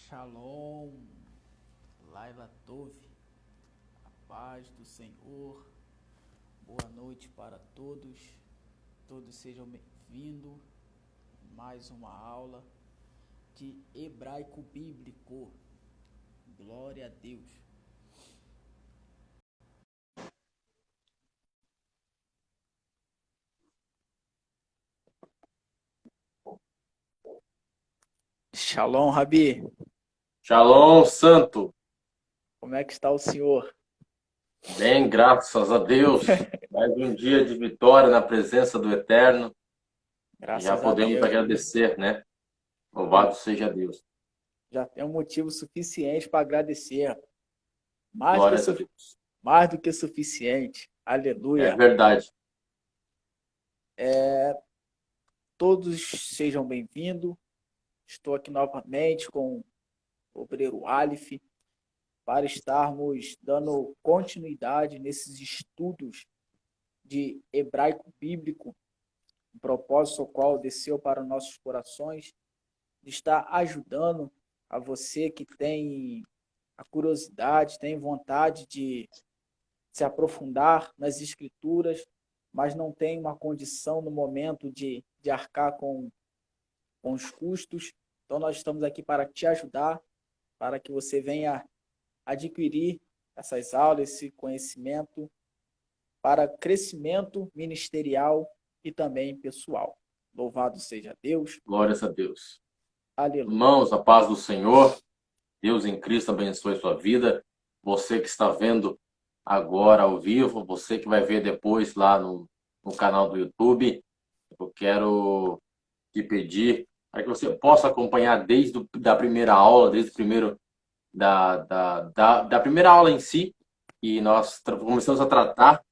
Shalom, Laila Tove, a paz do Senhor, boa noite para todos, todos sejam bem-vindos a mais uma aula de hebraico bíblico, glória a Deus. Shalom, Rabi, Shalom, santo. como é que está o senhor? Bem, graças a Deus. Mais um dia de vitória na presença do Eterno. Graças Já a podemos Deus, agradecer, né? Louvado seja Deus. já tem um motivo suficiente para agradecer, mais Glórias a Deus. do que suficiente, É aleluia. verdade. Todos sejam bem-vindos. Estou aqui novamente com o obreiro Aleph para estarmos dando continuidade nesses estudos de hebraico bíblico, um propósito ao qual desceu para nossos corações, de estar ajudando a você que tem a curiosidade, tem vontade de se aprofundar nas escrituras, mas não tem uma condição no momento de arcar com os custos. Então, nós estamos aqui para te ajudar, para que você venha adquirir essas aulas, esse conhecimento, para crescimento ministerial e também pessoal. Louvado seja Deus. Glórias a Deus. Aleluia. Irmãos, a paz do Senhor. Deus em Cristo abençoe sua vida. Você que está vendo agora ao vivo, você que vai ver depois lá no canal do YouTube, eu quero te pedir para que você possa acompanhar desde da primeira aula, desde o primeiro da primeira aula em si, e nós começamos a tratar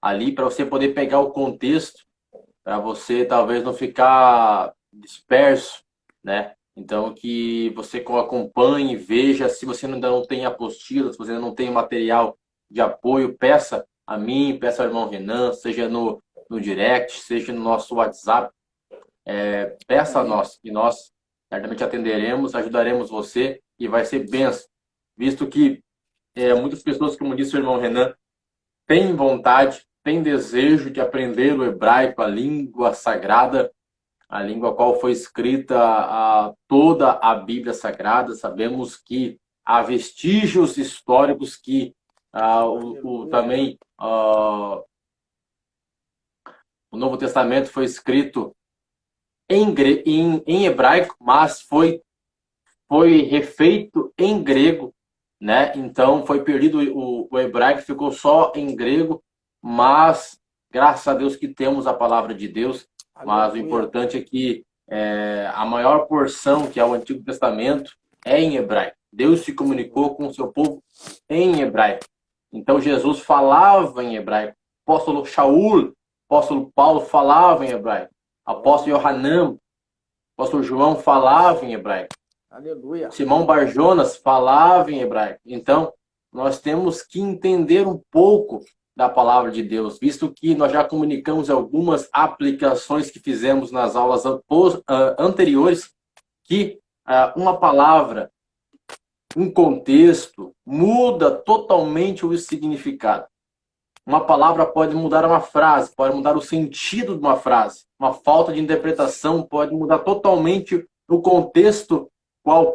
ali para você poder pegar o contexto, para você talvez não ficar disperso, né? Então, que você acompanhe, veja, se você ainda não tem apostila, se você ainda não tem material de apoio, peça a mim, peça ao irmão Renan, seja no direct, seja no nosso WhatsApp, peça a nós, e nós certamente atenderemos, ajudaremos você, e vai ser benção, visto que muitas pessoas, como disse o irmão Renan, têm vontade, têm desejo de aprender o hebraico, a língua sagrada, a língua qual foi escrita toda a Bíblia Sagrada. Sabemos que há vestígios históricos que também o Novo Testamento foi escrito em hebraico, mas foi refeito em grego, né? Então foi perdido o hebraico, ficou só em grego, mas graças a Deus que temos a palavra de Deus. Mas o importante é que a maior porção, que é o Antigo Testamento, é em hebraico. Deus se comunicou com o seu povo em hebraico. Então Jesus falava em hebraico. Apóstolo Shaul, apóstolo Paulo falava em hebraico. Apóstolo Yohanan, apóstolo João falava em hebraico. Aleluia. Simão Bar-Jonas falava em hebraico. Então, nós temos que entender um pouco da palavra de Deus, visto que nós já comunicamos algumas aplicações que fizemos nas aulas anteriores, que uma palavra, um contexto, muda totalmente o significado. Uma palavra pode mudar uma frase, pode mudar o sentido de uma frase. Uma falta de interpretação pode mudar totalmente o contexto qual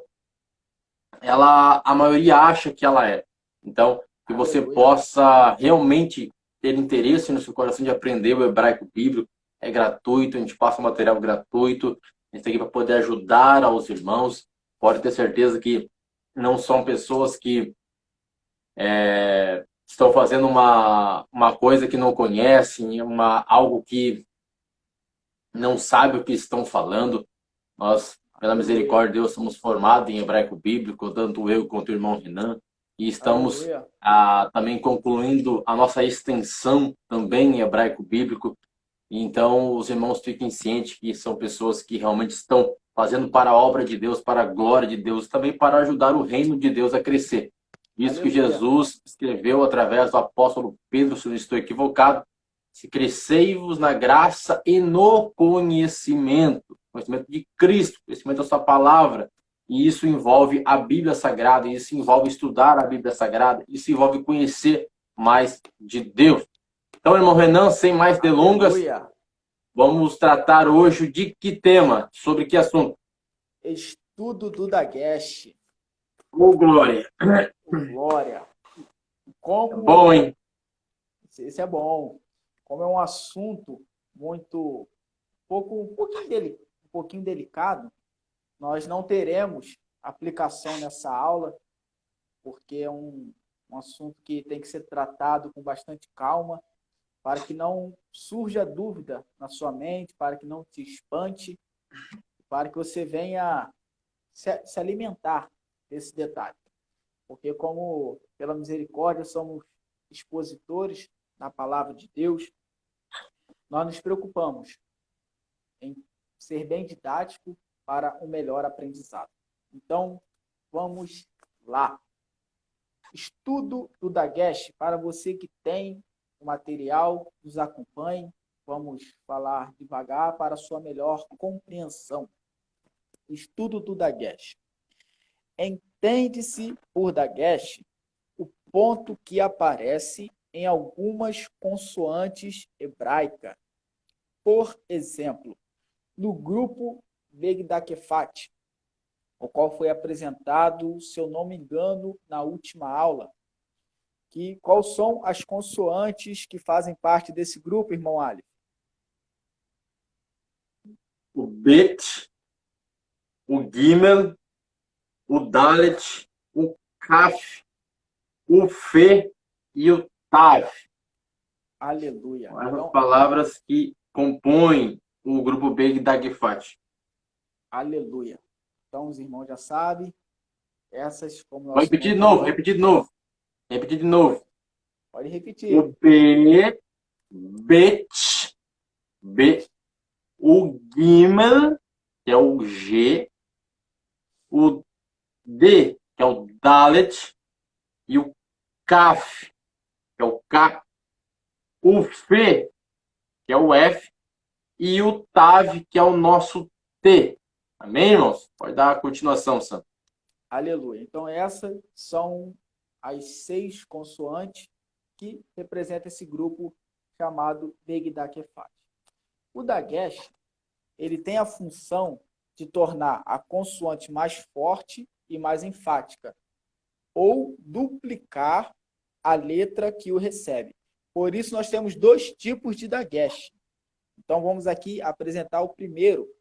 a maioria acha que ela é. Então, que você possa realmente ter interesse no seu coração de aprender o hebraico bíblico. É gratuito, a gente passa material gratuito, a gente está aqui para poder ajudar aos irmãos. Pode ter certeza que não são pessoas que estão fazendo uma coisa que não conhecem, algo que não sabe o que estão falando. Nós, pela misericórdia de Deus, somos formados em hebraico bíblico, tanto eu quanto o irmão Renan, e estamos também concluindo a nossa extensão também em hebraico bíblico. Então, os irmãos fiquem cientes que são pessoas que realmente estão fazendo para a obra de Deus, para a glória de Deus, também para ajudar o reino de Deus a crescer. Isso que Jesus escreveu através do apóstolo Pedro, se não estou equivocado: se crescei-vos na graça e no conhecimento de Cristo, conhecimento da sua palavra. e isso envolve a Bíblia Sagrada, isso envolve estudar a Bíblia Sagrada, isso envolve conhecer mais de Deus. Então, irmão Renan, sem mais delongas, Aleluia. vamos tratar hoje de que tema? Sobre que assunto? Estudo do Dagesh. Ô, Glória! Glória. É bom, hein? Esse é bom. Como é um assunto muito um pouquinho delicado, nós não teremos aplicação nessa aula, porque é um assunto que tem que ser tratado com bastante calma, para que não surja dúvida na sua mente, para que não te espante, para que você venha se alimentar desse detalhe. Porque como, pela misericórdia, somos expositores da palavra de Deus, nós nos preocupamos em ser bem didático para um melhor aprendizado. Então, vamos lá. Estudo do Dagesh, para você que tem o material, nos acompanhe. Vamos falar devagar para a sua melhor compreensão. Estudo do Dagesh. Entende-se por Dagesh o ponto que aparece em algumas consoantes hebraicas. Por exemplo, no grupo Begdakefat, o qual foi apresentado, se eu não me engano, na última aula. Quais são as consoantes que fazem parte desse grupo, irmão Ali? O Bet, o Gimel, o Dalet, o Kaf, o Fe e o Tav. Aleluia. São essas Então, palavras que compõem o grupo Begdakefat. aleluia. Então, os irmãos já sabem. Essas, como Vou nós repetir de falou, novo, repetir de novo. Repetir de novo. pode repetir. O B, Bet, B, o Gimel, que é o G, o D, que é o Dalet, e o Kaf, que é o K, o Fe, que é o F, e o Tav, que é o nosso T. Amém, irmãos? Pode dar a continuação, Santo. Aleluia. Então, essas são as 6 consoantes que representam esse grupo chamado Begdakefat. O Dagesh, ele tem a função de tornar a consoante mais forte e mais enfática, ou duplicar a letra que o recebe. Por isso, nós temos 2 tipos de Dagesh. Então, vamos aqui apresentar o primeiro,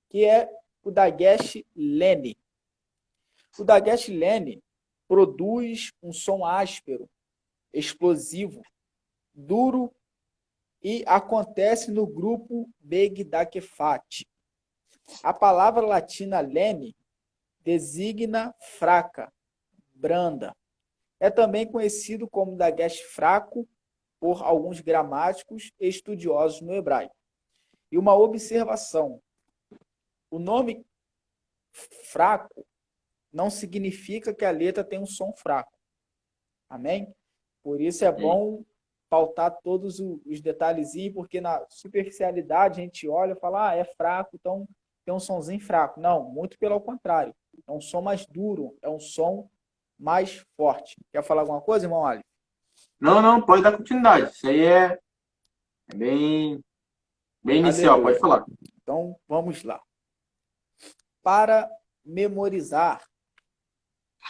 que é o Dagesh Lene. O Dagesh Lene produz um som áspero, explosivo, duro e acontece no grupo Begdakefat. A palavra latina Lene designa fraca, branda. É também conhecido como Dagesh fraco por alguns gramáticos e estudiosos no hebraico. E uma observação: o nome fraco não significa que a letra tem um som fraco. Amém? Por isso é bom pautar todos os detalhezinhos, porque na superficialidade a gente olha e fala, é fraco, então tem um sonzinho fraco. Não, muito pelo contrário. É um som mais duro, é um som mais forte. Quer falar alguma coisa, irmão Ali? Não, pode dar continuidade. Isso aí é bem inicial, Aleluia. pode falar. Então, vamos lá. Para memorizar,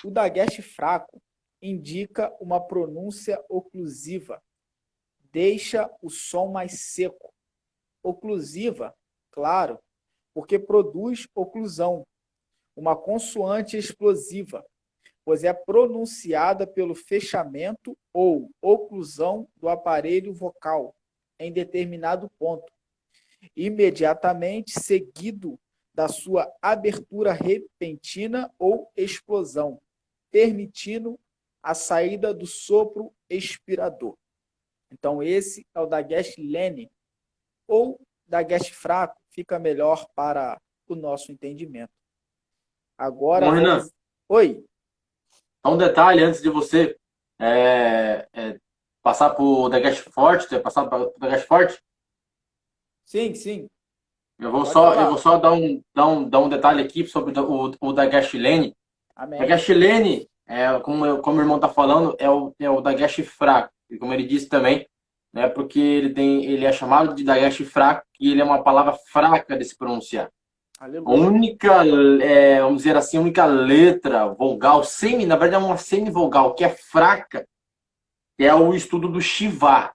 o Dagesh fraco indica uma pronúncia oclusiva, deixa o som mais seco. Oclusiva, claro, porque produz oclusão, uma consoante explosiva, pois é pronunciada pelo fechamento ou oclusão do aparelho vocal em determinado ponto, imediatamente seguido da sua abertura repentina ou explosão, permitindo a saída do sopro expirador. Então, esse é o Dagesh Lene, ou Dagesh fraco, fica melhor para o nosso entendimento. Agora, Bom, Renan, Oi. um detalhe antes de você passar para o Dagesh Forte, passar para o Dagesh Forte. Sim. eu vou só dar um detalhe aqui sobre o Dagesh Lene. Amém. Dagesh Lene, como o irmão está falando, é o Dagesh fraco. E como ele disse também, né, porque ele é chamado de Dagesh fraco, e ele é uma palavra fraca de se pronunciar. Aleluia. A única, vamos dizer assim, a única letra vogal, na verdade é uma semivogal, que é fraca, é o estudo do Shivá.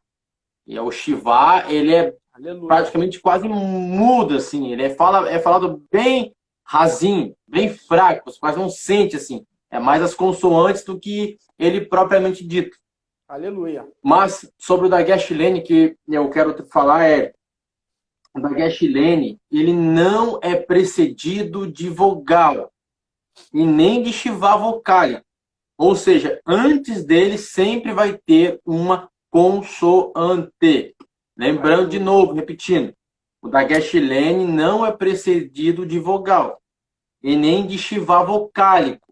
E o Shivá, ele é Aleluia. praticamente quase mudo, assim. Ele é falado bem rasinho, bem fraco, você quase não sente, assim. É mais as consoantes do que ele propriamente dito. Aleluia. Mas sobre o Dagesh Lene, que eu quero falar o Dagesh Lene, ele não é precedido de vogal e nem de Shivá vocálico. Ou seja, antes dele sempre vai ter uma consoante. Lembrando de novo, repetindo, o Dagesh Lene não é precedido de vogal e nem de Shivá vocálico.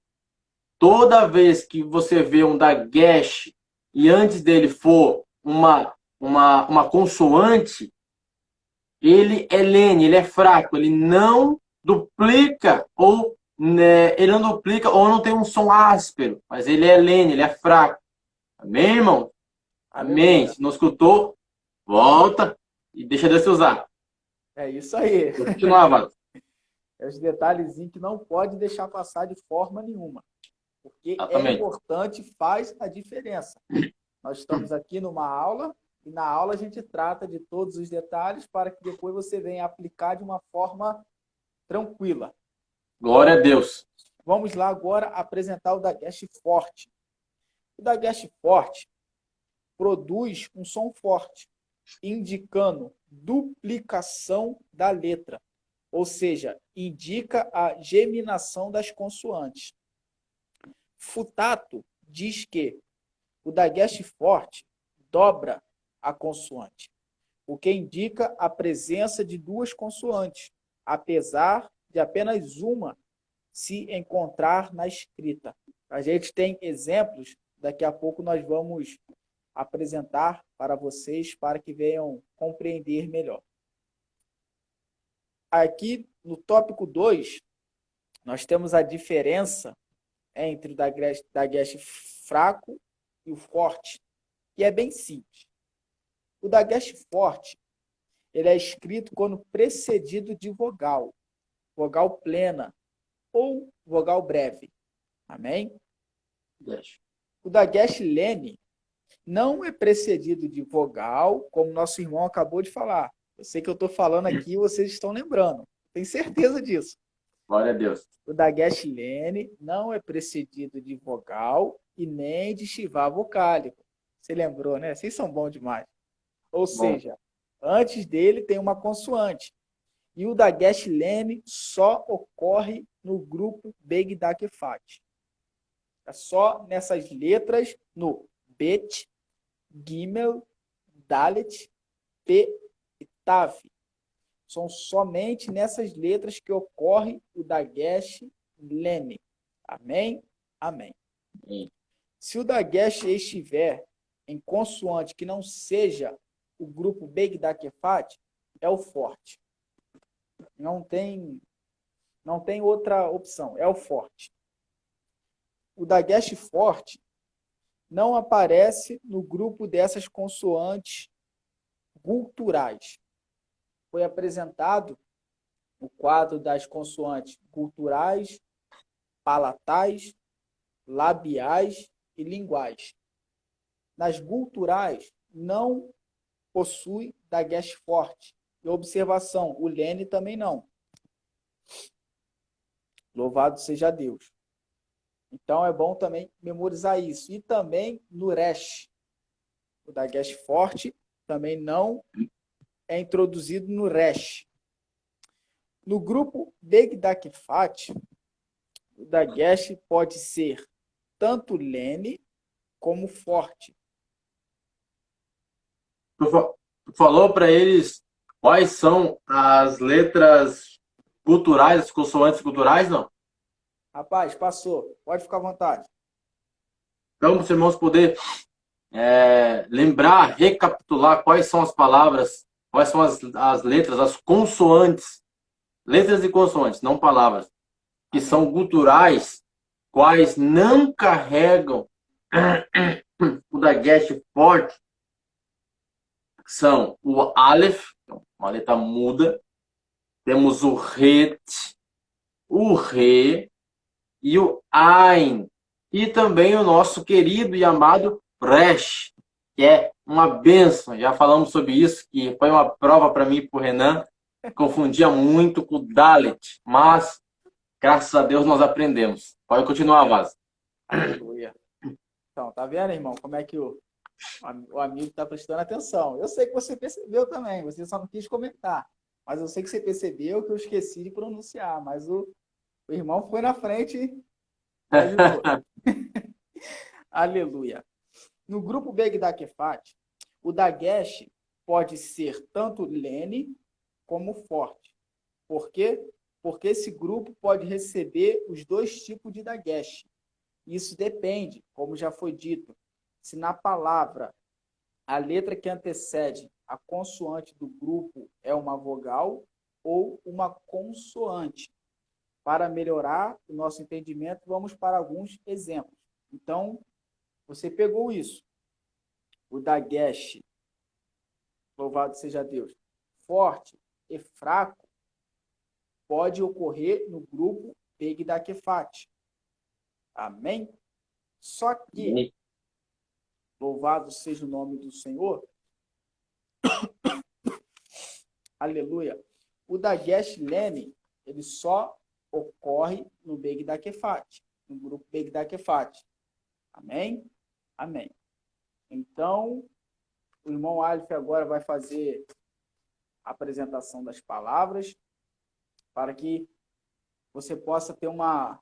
Toda vez que você vê um Dagesh e antes dele for uma consoante, ele é lene, ele é fraco, ele não duplica ou não tem um som áspero, mas ele é lene, ele é fraco. Amém, irmão? Amém. Se não escutou, volta e deixa Deus te usar. É isso aí. Vou continuar, Vado. É os detalhezinhos que não pode deixar passar de forma nenhuma. Porque Exatamente. é importante, faz a diferença. Nós estamos aqui numa aula e na aula a gente trata de todos os detalhes para que depois você venha aplicar de uma forma tranquila. Glória a Deus. Vamos lá agora apresentar o Dagesh forte. O Dagesh forte produz um som forte, indicando duplicação da letra, ou seja, indica a geminação das consoantes. Futato diz que o Dagesh forte dobra a consoante, o que indica a presença de duas consoantes, apesar de apenas uma se encontrar na escrita. A gente tem exemplos, daqui a pouco nós vamos apresentar para vocês, para que venham compreender melhor. Aqui no tópico 2, nós temos a diferença entre o Dagesh fraco e o forte, que é bem simples. O Dagesh forte, ele é escrito quando precedido de vogal plena ou vogal breve. Amém? O Dagesh Lene não é precedido de vogal, como nosso irmão acabou de falar. Eu sei que eu estou falando aqui e vocês estão lembrando. Tenho certeza disso. Glória a Deus. O Dagesh Lene não é precedido de vogal e nem de Shivá vocálico. Você lembrou, né? Vocês são bons demais. Ou seja, antes dele tem uma consoante. E o Dagesh Lene só ocorre no grupo Begdakefat. É só nessas letras, no Bet, Gimel, Dalet, P e Tav. São somente nessas letras que ocorre o Dagesh Lene. Amém? Amém. Se o Dagesh estiver em consoante que não seja o grupo Begdakefat, é o forte. Não tem outra opção, é o forte. O Dagesh forte não aparece no grupo dessas consoantes guturais. Foi apresentado o quadro das consoantes guturais, palatais, labiais e linguais. Nas guturais, não possui Dagesh forte. E observação, o Lene também não. Louvado seja Deus. Então é bom também memorizar isso. E também no Resh. O Dagesh forte também não é introduzido no Resh. No grupo Begdakefat, o Dagesh pode ser tanto Lene como forte. Tu falou para eles quais são as letras guturais, as consoantes guturais, não? Rapaz, passou. Pode ficar à vontade. Então, para os irmãos poder lembrar, recapitular quais são as palavras, quais são as letras, as consoantes letras e consoantes, não palavras, que são guturais, quais não carregam o dagesh forte, são o Aleph, uma letra muda, temos o Het, o Re e o Ain, e também o nosso querido e amado Resh, que é uma bênção. Já falamos sobre isso, que foi uma prova para mim e para o Renan, confundia muito com o Dalet, mas graças a Deus nós aprendemos. Pode continuar, Vaz. Aleluia. Então, tá vendo, irmão, como é que o amigo está prestando atenção? Eu sei que você percebeu também, você só não quis comentar. Mas eu sei que você percebeu que eu esqueci de pronunciar. Mas o irmão foi na frente e ajudou. Aleluia. No grupo Begdakefat, o dagesh pode ser tanto lene como forte. Por quê? Porque esse grupo pode receber os dois tipos de dagesh. Isso depende, como já foi dito, se na palavra a letra que antecede a consoante do grupo é uma vogal ou uma consoante. Para melhorar o nosso entendimento, vamos para alguns exemplos. Então, você pegou isso. O dagesh, louvado seja Deus, forte e fraco, pode ocorrer no grupo Begdakefat. Amém? Só que, louvado seja o nome do Senhor, aleluia, o dagesh lene, ele só ocorre no Begdakefat, no grupo Begdakefat. Amém? Amém. Então, o irmão Aleph agora vai fazer a apresentação das palavras para que você possa ter uma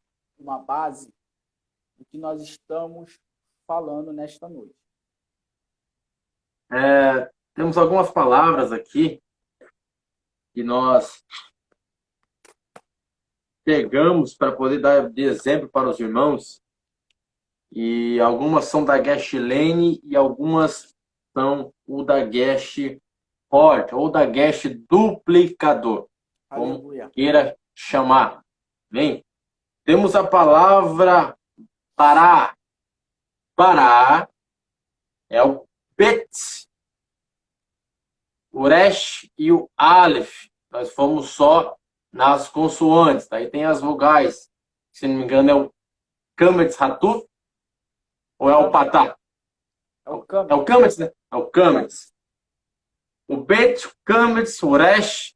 base do que nós estamos falando nesta noite. Temos algumas palavras aqui que nós pegamos para poder dar de exemplo para os irmãos. E algumas são dagesh lene e algumas são o dagesh forte ou dagesh duplicador, como queira chamar. Bem, temos a palavra pará. Pará é o bet, o resh e o aleph. Nós fomos só nas consoantes. Aí tem as vogais. Se não me engano é o kametz hatuf ou é o patá? É o kametz, né? É o kametz. O bet, o kametz, o resh,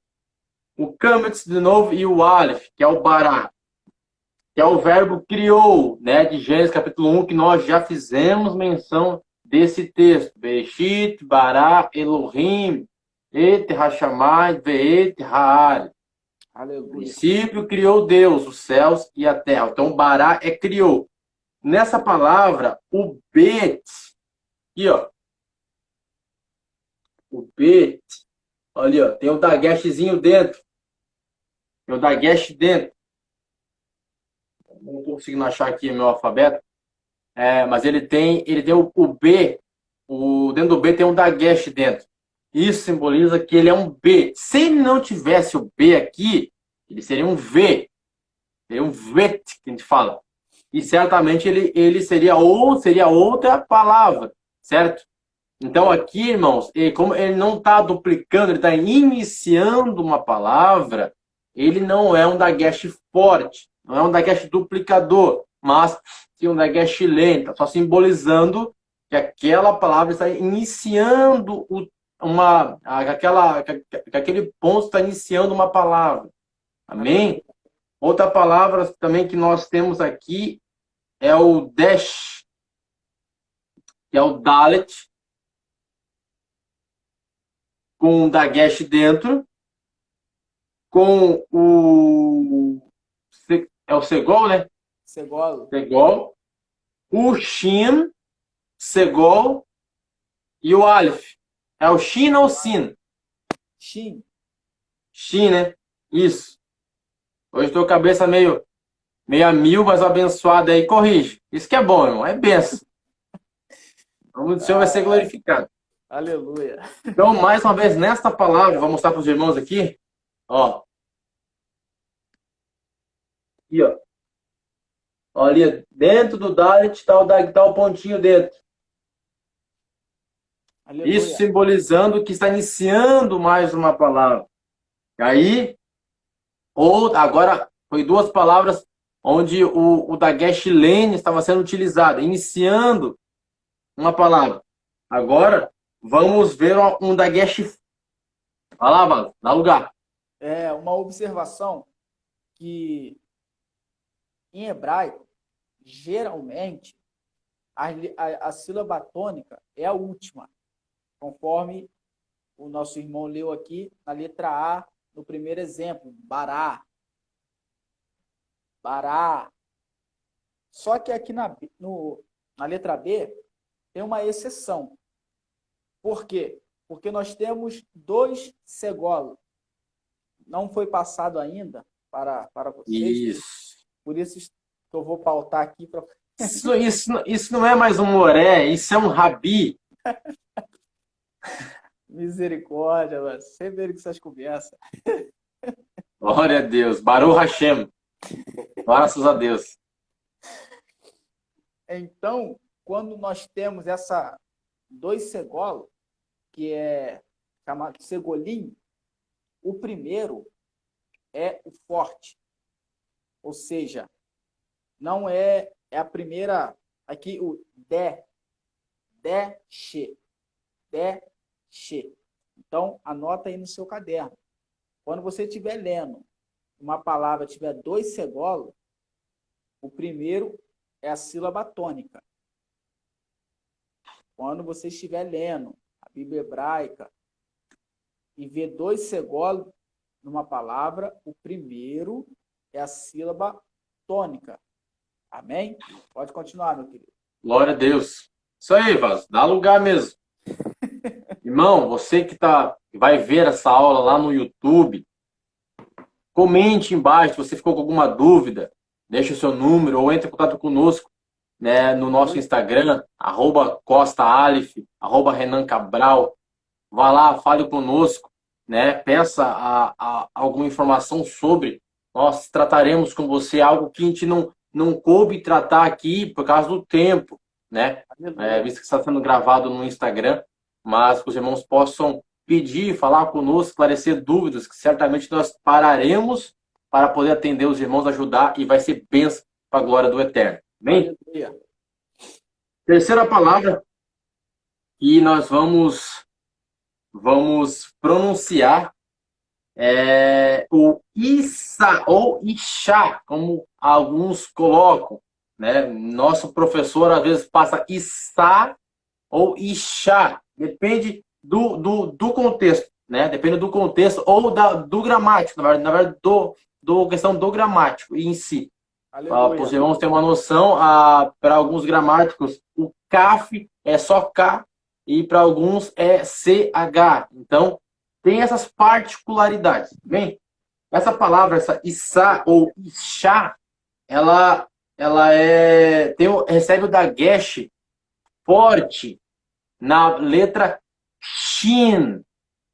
o kametz de novo e o aleph, que é o bará, que é o verbo criou, né, de Gênesis capítulo 1, que nós já fizemos menção desse texto. Bereshit, bará, Elohim, et hashamai, ve'et ha'ar. No princípio criou Deus, os céus e a terra. Então, bará é criou. Nessa palavra, o bet, aqui, ó. O bet, olha, ó, tem o dageshzinho dentro. Tem o dagesh dentro. Não estou conseguindo achar aqui meu alfabeto. Mas ele tem o B. Dentro do B tem um dagesh dentro. Isso simboliza que ele é um B. Se ele não tivesse o B aqui, ele seria um V. Seria um vet, que a gente fala. E certamente ele seria outra palavra, certo? Então aqui, irmãos, como ele não está duplicando, ele está iniciando uma palavra, ele não é um dagesh forte, não é um dagesh duplicador, mas sim um dagesh lento, só simbolizando que aquela palavra está iniciando aquele ponto está iniciando uma palavra. Amém? Outra palavra também que nós temos aqui é o dash, que é o dalet, com o dagesh dentro, com o segol, né? Segol. O shin, segol e o aleph. É o shin ou sin? Shin. Shin, né? Isso. Hoje estou com a cabeça meio a mil, mas abençoada aí, corrige. Isso que é bom, irmão. É benção. O nome do Senhor vai ser glorificado. Aleluia. Então, mais uma vez, nesta palavra, vou mostrar para os irmãos aqui. Ó. Aqui, ó. Ali, dentro do Dalet tá o pontinho dentro. Aleluia. Isso simbolizando que está iniciando mais uma palavra. Aí, agora, foi duas palavras onde o Dagesh Lene estava sendo utilizado, iniciando uma palavra. Agora, vamos ver um Dagesh. Vai lá, mano, dá lugar. É uma observação que em hebraico, geralmente, a sílaba tônica é a última, conforme o nosso irmão leu aqui na letra A, no primeiro exemplo, bará. Bará. Só que aqui na letra B tem uma exceção. Por quê? Porque nós temos 2 segolos. Não foi passado ainda para vocês. Isso. Por isso que eu vou pautar aqui para. Isso não é mais um moré, isso é um rabi. Misericórdia, mano. Sem ver que essas conversas. Glória a Deus. Baruch Hashem. Graças a Deus. Então, quando nós temos essa 2 segolos, que é chamado segolim, o primeiro é o forte. Ou seja, não é a primeira, aqui o she. Então, anota aí no seu caderno. Quando você estiver lendo uma palavra, tiver 2 segolos, o primeiro é a sílaba tônica. Quando você estiver lendo a Bíblia hebraica e ver 2 segolos numa palavra, o primeiro é a sílaba tônica. Amém? Pode continuar, meu querido. Glória a Deus. Isso aí, Vaz. Dá lugar mesmo. Irmão, você que vai ver essa aula lá no YouTube, comente embaixo se você ficou com alguma dúvida. Deixe o seu número ou entre em contato conosco, né, no nosso Instagram, @CostaAlif, @Renan Cabral. Vá lá, fale conosco, né, peça alguma informação sobre. Nós trataremos com você algo que a gente não coube tratar aqui por causa do tempo, né? Visto que está sendo gravado no Instagram, mas que os irmãos possam pedir, falar conosco, esclarecer dúvidas, que certamente nós pararemos para poder atender os irmãos, ajudar, e vai ser bênção para a glória do Eterno. Bem? Terceira palavra que nós vamos pronunciar é o Issa ou Ixá, como alguns colocam, né? Nosso professor às vezes passa Issa ou Ixá, depende do contexto, né? Depende do contexto ou do gramático, na verdade questão do gramático em si. Para os irmãos terem uma noção, para alguns gramáticos o CAF é só K e para alguns é CH. Então, tem essas particularidades. Bem, essa palavra, essa Issa ou Ixá, ela recebe o dagesh forte na letra Shin,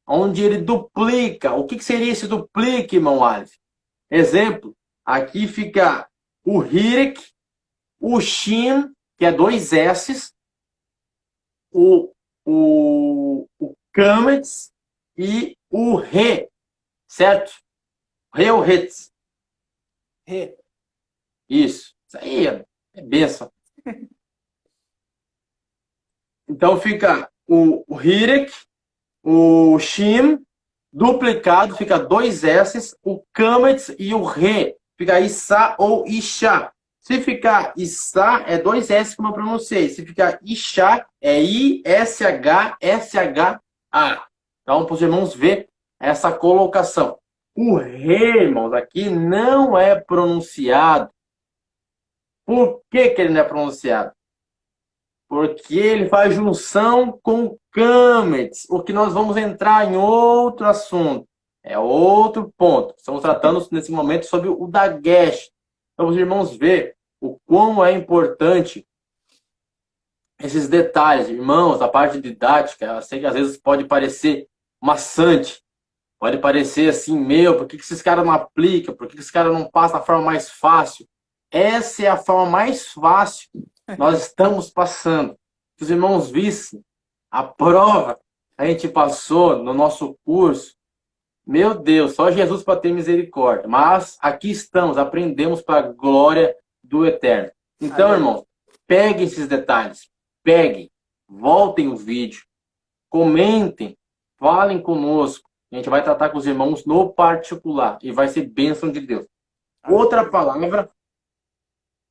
onde ele duplica. O que seria esse duplique, irmão Alif? Exemplo, aqui fica o Hirek, o Shin, que é 2 S's, o Kametz e o Re, certo? Re ou Retz? Re. Isso aí é benção. Então fica o Hirek, o Shim, duplicado, fica 2 S's, o Kametz e o Re, fica Issa ou Ixá. Se ficar Issa, é 2 S, como eu pronunciei. Se ficar Ixá, é I-S-H-S-H-A. Então, para os irmãos ver essa colocação. O Re, irmãos, aqui não é pronunciado. Por que ele não é pronunciado? Porque ele faz junção com Kametz, o que nós vamos entrar em outro assunto. É outro ponto. Estamos tratando nesse momento sobre o dagesh. Então, os irmãos ver o quão é importante esses detalhes. Irmãos, a parte didática, eu sei que às vezes pode parecer maçante, Pode parecer assim, meu, por que esses caras não aplicam? Por que esses caras não passam da forma mais fácil? Essa é a forma mais fácil que nós estamos passando. Se os irmãos vissem a prova que a gente passou no nosso curso, meu Deus, só Jesus para ter misericórdia. Mas aqui estamos, aprendemos para a glória do Eterno. Então, irmãos, peguem esses detalhes, peguem, voltem o vídeo, comentem, falem conosco. A gente vai tratar com os irmãos no particular e vai ser bênção de Deus. Outra palavra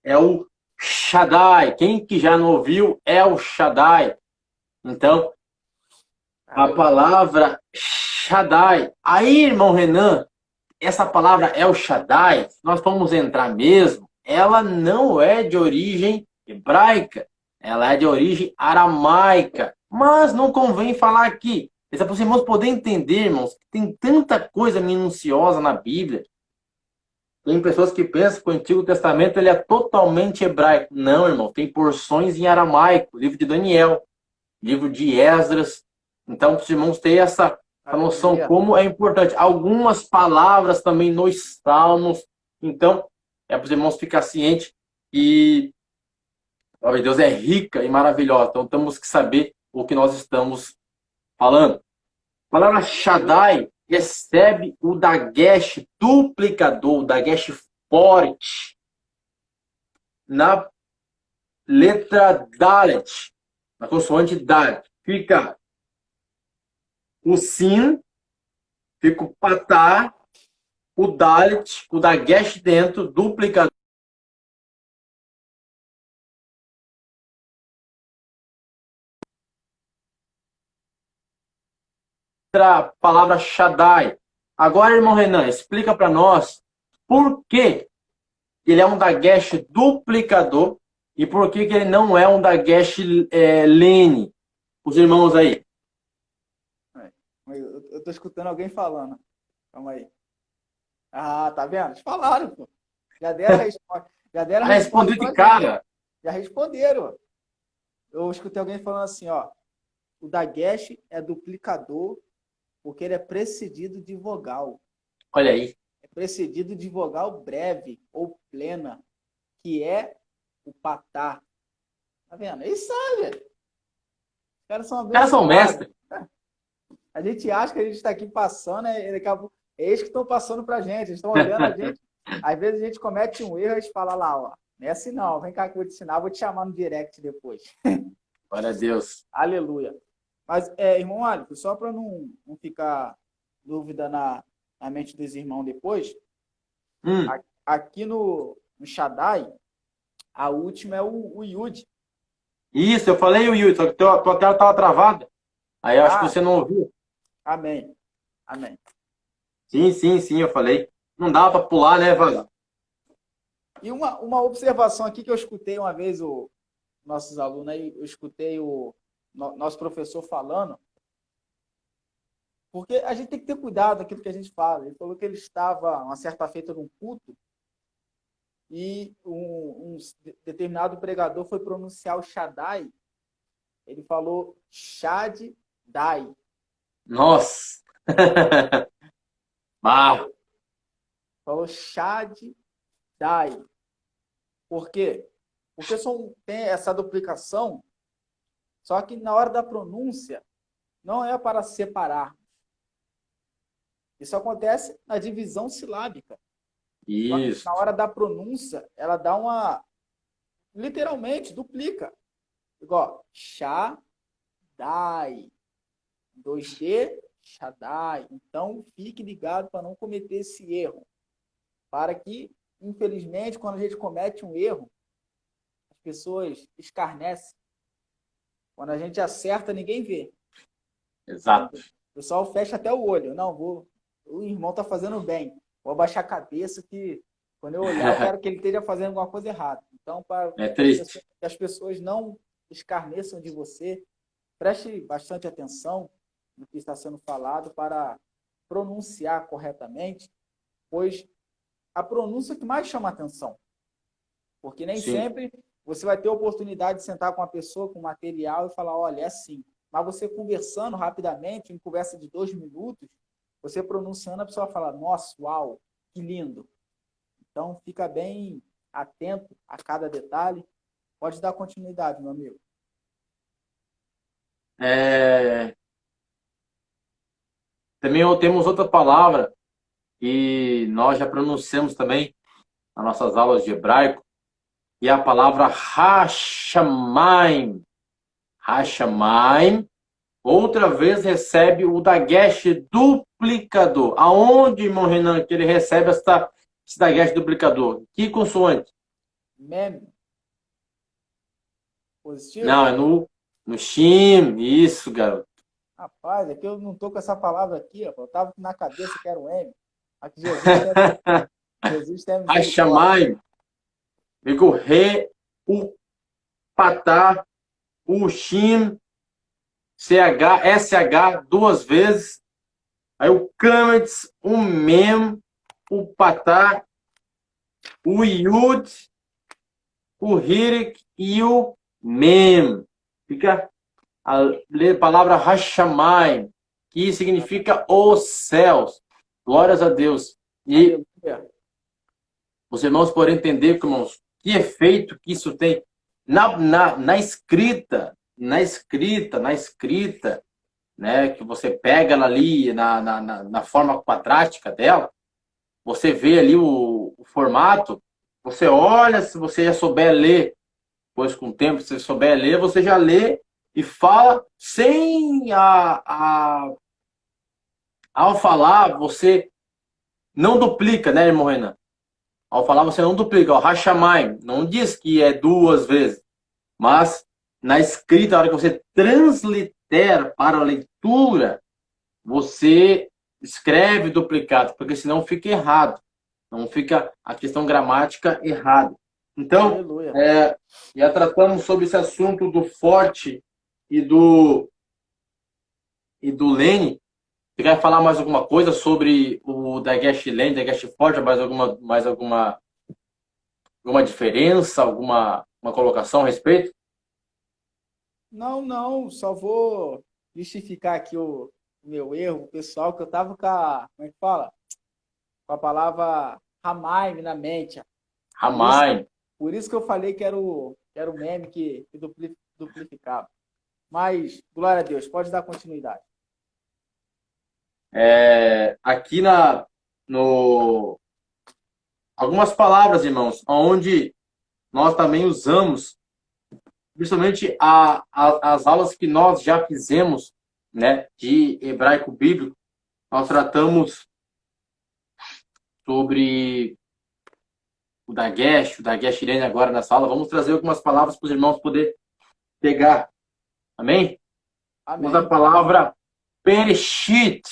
é o Shaddai. Quem que já não ouviu é o Shaddai. Então, a palavra Shaddai. Aí, irmão Renan, essa palavra El Shaddai, nós vamos entrar mesmo, ela não é de origem hebraica, ela é de origem aramaica. Mas não convém falar aqui. É para os irmãos poderem entender, irmãos, que tem tanta coisa minuciosa na Bíblia. Tem pessoas que pensam que o Antigo Testamento ele é totalmente hebraico. Não, irmão, tem porções em aramaico, livro de Daniel, livro de Esdras. Então, para os irmãos terem essa noção como é importante. Algumas palavras também nos Salmos. Então, é para os irmãos ficar cientes e a palavra de Deus é rica e maravilhosa. Então, temos que saber o que nós estamos falando. A palavra Shaddai recebe o dagesh duplicador, o dagesh forte, na letra Dalet, na consoante Dalet. Fica o Sin, fica o Patá, o Dalet, o dagesh dentro, duplicador. A palavra Shaddai. Agora, irmão Renan, explica para nós por que ele é um dagesh duplicador e por que ele não é um dagesh lene. Os irmãos aí. Eu tô escutando alguém falando. Calma aí. Ah, tá vendo? Eles falaram, pô. Já deram a resposta. Já deram a respondi de cara. Já responderam. Eu escutei alguém falando assim, ó. O dagesh é duplicador porque ele é precedido de vogal. Olha aí. É precedido de vogal breve ou plena, que é o patá. Tá vendo? Eles sabem. Os caras são mestres. A gente acha que a gente está aqui passando, eles que estão passando para a gente. Eles estão olhando a gente. Às vezes a gente comete um erro e a gente fala lá, ó. Não é assim não, vem cá que eu vou te ensinar, vou te chamar no direct depois. Glória a Deus. Aleluia. Mas, irmão Alisson, só para não ficar dúvida na mente dos irmãos depois, aqui no Shaddai, a última é o Yud. Isso, eu falei o Yud, só que tua tela estava travada. Aí eu acho que você não ouviu. Amém. Amém. Sim, eu falei. Não dá para pular, né, Vaz? E uma observação aqui que eu escutei uma vez nossos alunos aí, eu escutei o nosso professor falando, porque a gente tem que ter cuidado daquilo que a gente fala. Ele falou que ele estava, uma certa feita, num culto, e um determinado pregador foi pronunciar o Shaddai, ele falou Shaddai. Nossa! Falou Shaddai. Por quê? Porque tem essa duplicação, só que na hora da pronúncia não é para separar. Isso acontece na divisão silábica. Isso. Na hora da pronúncia, ela dá literalmente, duplica. Igual, Shaddai. 2D, Shaddai. Então, fique ligado para não cometer esse erro. Para que, infelizmente, quando a gente comete um erro, as pessoas escarnecem. Quando a gente acerta, ninguém vê. Exato. O pessoal fecha até o olho. Não, o irmão está fazendo bem. Vou abaixar a cabeça que, quando eu olhar, eu quero que ele esteja fazendo alguma coisa errada. Então, para que as pessoas não escarneçam de você, preste bastante atenção no que está sendo falado para pronunciar corretamente, pois a pronúncia que mais chama atenção. Porque nem sempre você vai ter a oportunidade de sentar com uma pessoa com material e falar, olha, é assim. Mas você conversando rapidamente, em conversa de 2 minutos, você pronunciando, a pessoa fala, nossa, uau, que lindo. Então, fica bem atento a cada detalhe. Pode dar continuidade, meu amigo. Também temos outra palavra que nós já pronunciamos também nas nossas aulas de hebraico, e é a palavra Hashamayim. Hashamayim, outra vez recebe o dagesh duplicador. Aonde, irmão Renan, que ele recebe esse dagesh duplicador? Que consoante? Meme. Positivo? Não, é no Shim. Isso, garoto. Rapaz, é que eu não tô com essa palavra aqui, ó. Eu tava na cabeça que era um M. Aqui Jesus tem misericórdia. Hashamayim. Pegou Re, o Patá, o Shim, CH, SH duas vezes. Aí o Kametz, o Mem, o Patá, o Yud, o Hirik e o Mem. Fica a palavra Hashamayim, que significa os céus. Glórias a Deus. E os irmãos podem entender, irmãos, que efeito que isso tem na escrita, né, que você pega ela ali na forma quadrática dela, você vê ali o formato, você olha, se você já souber ler, pois com o tempo, se você souber ler, você já lê e fala sem ao falar, você não duplica, né, irmão Renan? Ao falar, você não duplica. O Hashamayim não diz que é duas vezes, mas na escrita, na hora que você translitera para a leitura, você escreve duplicado, porque senão fica errado. Não fica a questão gramática errada. Então, já tratamos sobre esse assunto do forte e do Lene. Você quer falar mais alguma coisa sobre o Dagesh Lene, Dagesh forte, mais alguma diferença, alguma colocação a respeito? Não, só vou justificar aqui o meu erro, pessoal, que eu tava com a, como é que fala? Com a palavra Hamaim na mente. Hamaim. Por isso que eu falei que era o meme que duplificava. Mas, glória a Deus, pode dar continuidade. Aqui algumas palavras, irmãos, onde nós também usamos, principalmente as aulas que nós já fizemos, né, de hebraico bíblico, nós tratamos sobre o Dagesh Irene agora nessa aula. Vamos trazer algumas palavras para os irmãos poder pegar. Amém? Amém. Usa a palavra Bereshit,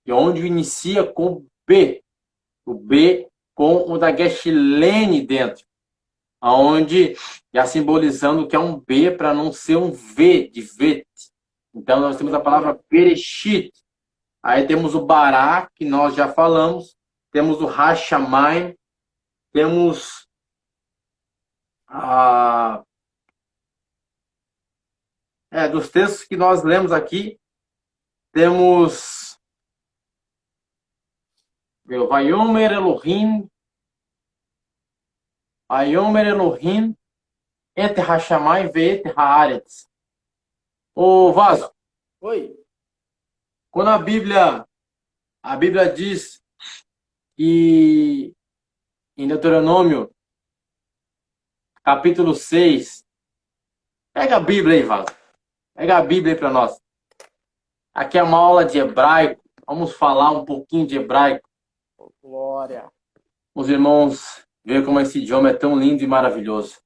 que é onde inicia com B. O B com o Dagesh Lene dentro. Onde já simbolizando que é um B para não ser um V de vet. Então nós temos a palavra Bereshit. Aí temos o Bará, que nós já falamos. Temos o Hashamayim. Temos dos textos que nós lemos aqui, temos Vayomer Elohim et Hashamayim ve'et haaretz. Ô Vaso. Oi. Quando a Bíblia diz que em Deuteronômio, capítulo 6, pega a Bíblia aí, Vaso. Pega a Bíblia aí para nós. Aqui é uma aula de hebraico. Vamos falar um pouquinho de hebraico. Glória. Os irmãos veem como esse idioma é tão lindo e maravilhoso.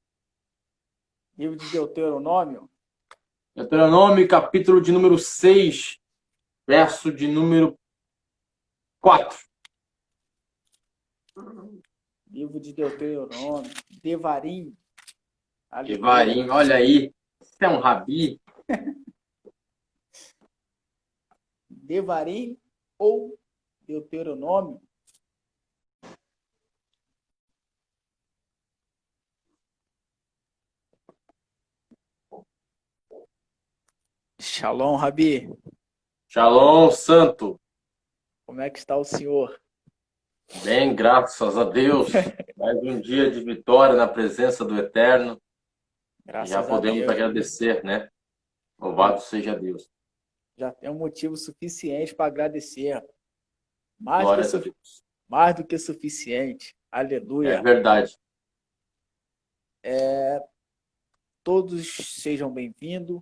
Livro de Deuteronômio. Deuteronômio, capítulo de número 6, verso de número 4. Livro de Deuteronômio. Devarim. Devarim, olha aí. Você é um rabi. Devarim ou Deuteronômio. Shalom, Rabi. Shalom, santo. Como é que está o senhor? Bem, graças a Deus. Mais um dia de vitória na presença do Eterno. Já Graças a podemos Deus. agradecer, né? Já, Louvado seja Deus. já tem um motivo suficiente para agradecer. Mais do que, Glórias a Deus. mais do que suficiente. É Aleluia. verdade. Todos sejam bem-vindos.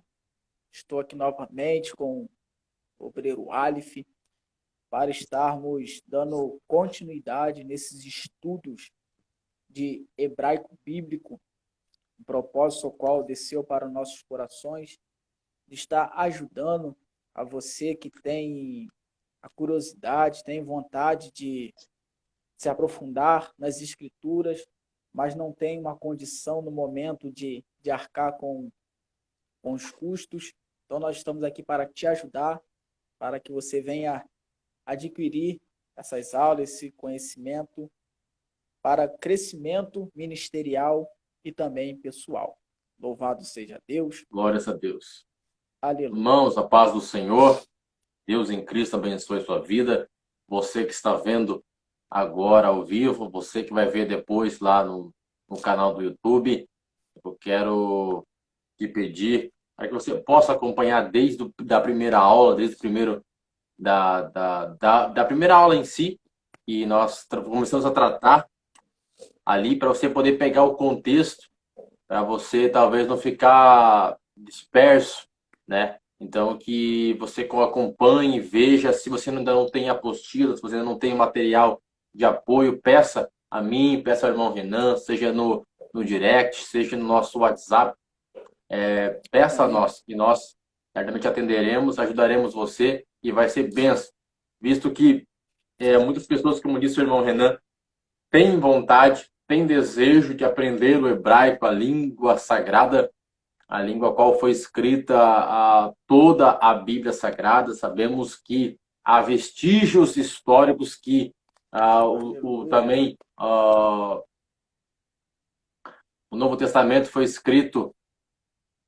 Estou aqui novamente com o obreiro Aleph para estarmos dando continuidade nesses estudos de hebraico bíblico, um propósito ao qual desceu para nossos corações, de estar ajudando a você que tem a curiosidade, tem vontade de se aprofundar nas escrituras, mas não tem uma condição no momento de arcar com os custos. Então, nós estamos aqui para te ajudar, para que você venha adquirir essas aulas, esse conhecimento para crescimento ministerial e também pessoal. Louvado seja Deus. Glórias a Deus. Aleluia. Irmãos, a paz do Senhor. Deus em Cristo abençoe sua vida. Você que está vendo agora ao vivo, você que vai ver depois lá no canal do YouTube, eu quero te pedir para que você possa acompanhar da primeira aula, desde o primeiro da primeira aula em si, e nós começamos a tratar ali para você poder pegar o contexto, para você talvez não ficar disperso, né? Então, que você acompanhe, veja, se você ainda não tem apostila, se você ainda não tem material de apoio, peça a mim, peça ao irmão Renan, seja no direct, seja no nosso WhatsApp, peça a nós, e nós certamente atenderemos, ajudaremos você, e vai ser benção, visto que muitas pessoas, como disse o irmão Renan, têm vontade, têm desejo de aprender o hebraico, a língua sagrada, a língua qual foi escrita toda a Bíblia Sagrada. Sabemos que há vestígios históricos que também o Novo Testamento foi escrito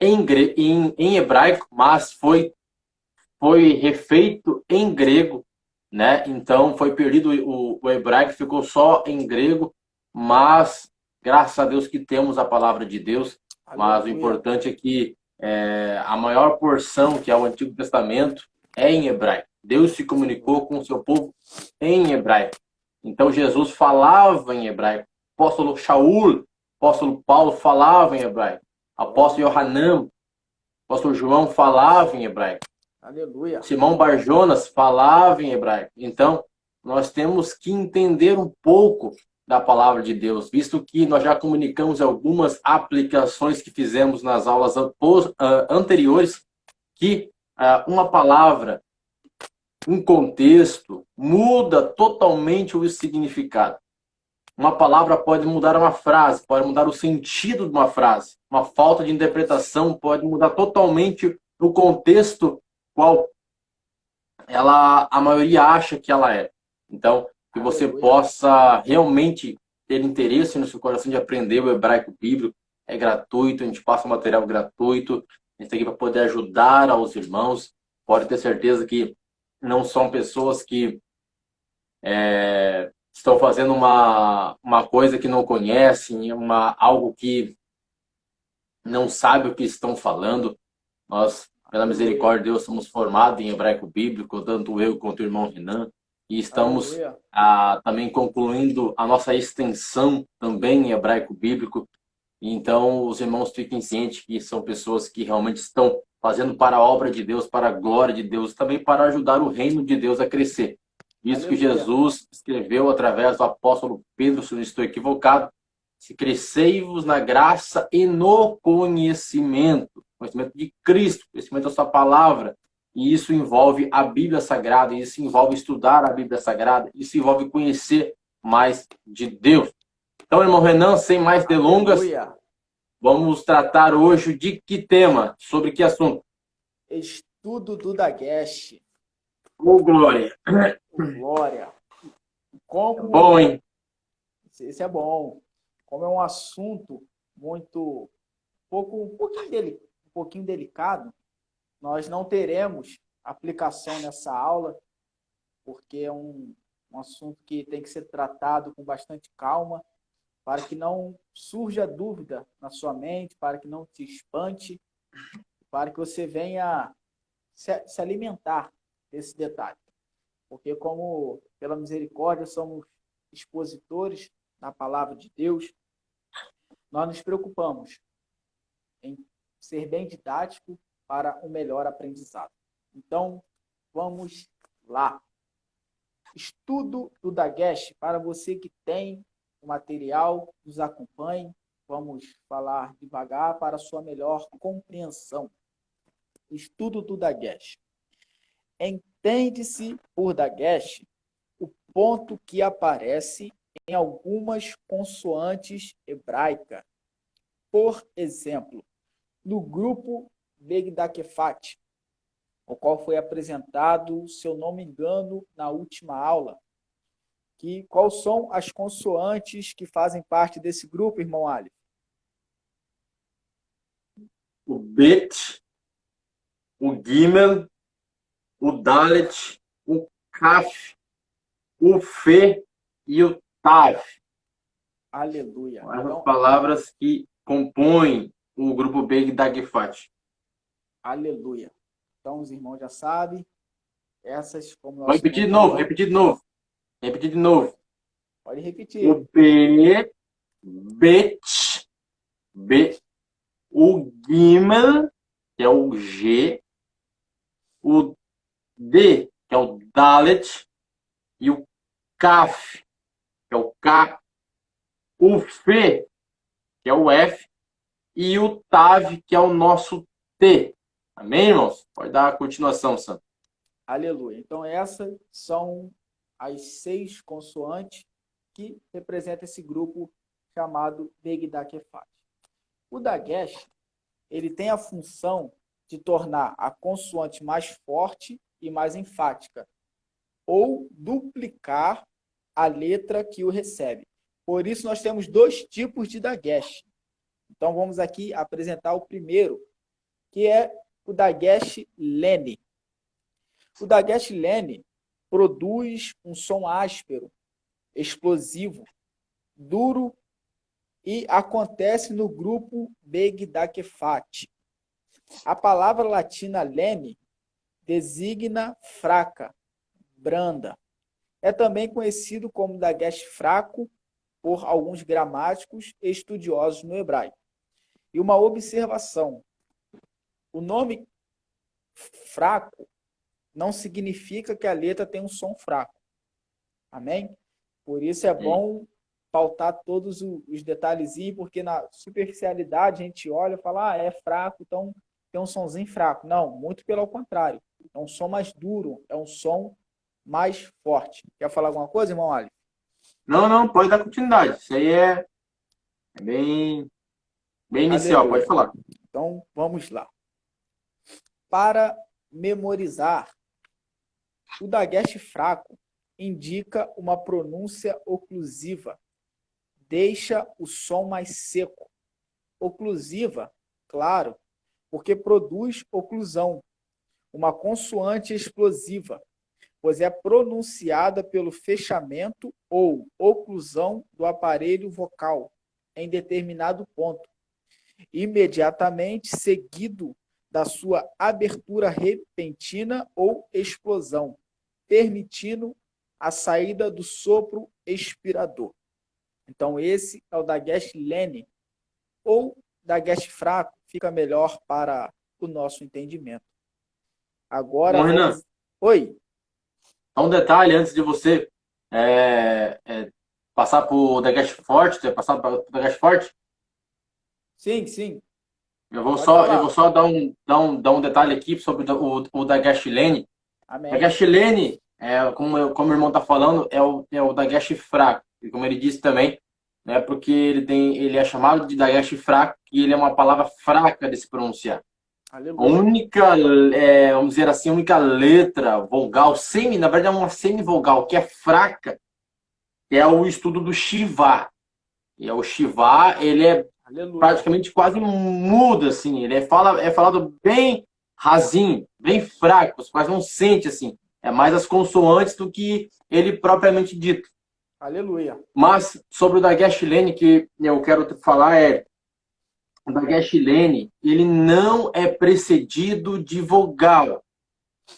em hebraico, mas foi refeito em grego, né? Então foi perdido o hebraico, ficou só em grego, mas graças a Deus que temos a palavra de Deus. Mas o importante é que a maior porção, que é o Antigo Testamento, é em hebraico. Deus se comunicou com o seu povo em hebraico. Então Jesus falava em hebraico. Apóstolo Shaul, apóstolo Paulo falava em hebraico. Apóstolo Yohanan, apóstolo João falava em hebraico. Aleluia. Simão Bar-Jonas falava em hebraico. Então, nós temos que entender um pouco da palavra de Deus, visto que nós já comunicamos algumas aplicações que fizemos nas aulas anteriores, que uma palavra, um contexto, muda totalmente o significado. Uma palavra pode mudar uma frase, pode mudar o sentido de uma frase. Uma falta de interpretação pode mudar totalmente o contexto qual a maioria acha que ela é. Então, que você possa realmente ter interesse no seu coração de aprender o hebraico bíblico. É gratuito, a gente passa material gratuito. A gente está aqui para poder ajudar aos irmãos. Pode ter certeza que não são pessoas que estão fazendo uma coisa que não conhecem, algo que não sabe o que estão falando. Nós, pela misericórdia de Deus, somos formados em hebraico bíblico, tanto eu quanto o irmão Renan, e estamos também concluindo a nossa extensão também em hebraico bíblico. Então, os irmãos fiquem cientes que são pessoas que realmente estão fazendo para a obra de Deus, para a glória de Deus, também para ajudar o reino de Deus a crescer. Isso que Jesus escreveu através do apóstolo Pedro, se não estou equivocado, se crescei-vos na graça e no conhecimento de Cristo, conhecimento da sua palavra. E isso envolve a Bíblia Sagrada, isso envolve estudar a Bíblia Sagrada, isso envolve conhecer mais de Deus. Então, irmão Renan, sem mais delongas, vamos tratar hoje de que tema? Sobre que assunto? Estudo do Dagesh. Ô, glória! Glória! Como... Bom, hein? Esse é bom. Como é um assunto muito... um pouquinho delicado, nós não teremos aplicação nessa aula, porque é um assunto que tem que ser tratado com bastante calma, para que não surja dúvida na sua mente, para que não te espante, para que você venha se alimentar desse detalhe. Porque como, pela misericórdia, somos expositores da palavra de Deus, nós nos preocupamos em ser bem didático para um melhor aprendizado. Então, vamos lá. Estudo do Dagesh, para você que tem o material, nos acompanhe. Vamos falar devagar para a sua melhor compreensão. Estudo do Dagesh. Entende-se por Dagesh o ponto que aparece em algumas consoantes hebraicas. Por exemplo, no grupo Begdakefat, o qual foi apresentado, se eu não me engano, na última aula. Quais são as consoantes que fazem parte desse grupo, irmão Ali? O Bet, o Gimel, o Dalet, o Kaf, o Fe e o Tav. Aleluia. As palavras que compõem o grupo Begdakefat. Aleluia. Então, os irmãos já sabem. Essas, como nós... Vou repetir de novo, repetir de novo. Repetir de novo. Pode repetir. O B, Bet, B, o Gimel, que é o G, o D, que é o Dalet, e o Kaf, que é o K, o Fe, que é o F, e o Tav, que é o nosso T. Amém, irmãos? Pode dar a continuação, Santo. Aleluia. Então, essas são as 6 consoantes que representam esse grupo chamado Begdakefat. O Dagesh, ele tem a função de tornar a consoante mais forte e mais enfática, ou duplicar a letra que o recebe. Por isso, nós temos 2 tipos de Dagesh. Então, vamos aqui apresentar o primeiro, que é o Dagesh Lene. O Dagesh Lene produz um som áspero, explosivo, duro e acontece no grupo Begdakefat. A palavra latina Lene designa fraca, branda. É também conhecido como Dagesh fraco por alguns gramáticos e estudiosos no hebraico. E uma observação: o nome fraco não significa que a letra tem um som fraco. Amém? Por isso é bom pautar todos os detalhezinhos, porque na superficialidade a gente olha e fala, é fraco, então tem um sonzinho fraco. Não, muito pelo contrário. É um som mais duro, é um som mais forte. Quer falar alguma coisa, irmão Ali? Não, pode dar continuidade. Isso aí é bem inicial, Aleluia. pode falar. Então, vamos lá. Para memorizar, o Dagesh fraco indica uma pronúncia oclusiva, deixa o som mais seco. Oclusiva, claro, porque produz oclusão, uma consoante explosiva, pois é pronunciada pelo fechamento ou oclusão do aparelho vocal em determinado ponto, imediatamente seguido da sua abertura repentina ou explosão, permitindo a saída do sopro expirador. Então, esse é o Dagesh Lene, ou Dagesh fraco, fica melhor para o nosso entendimento. Agora, Bom, Renan, Oi. um detalhe antes de você passar para o Dagesh forte, passar para o Dagesh forte. Sim. Eu vou só dar um detalhe aqui sobre o Dagesh Lene. Amém. Dagesh Lene, como o irmão está falando, é o Dagesh fraco. E como ele disse também, né, porque ele é chamado de Dagesh fraco e ele é uma palavra fraca de se pronunciar. Aleluia. A única, vamos dizer assim, a única letra vogal, na verdade é uma semivogal, que é fraca, é o estudo do Shivá. E o Shivá, ele é Aleluia. praticamente quase mudo, assim. Ele é falado bem rasinho, bem fraco, você quase não sente, assim. É mais as consoantes do que ele propriamente dito. Aleluia. Mas sobre o Dagesh Lene que eu quero te falar o Dagesh Lene, ele não é precedido de vogal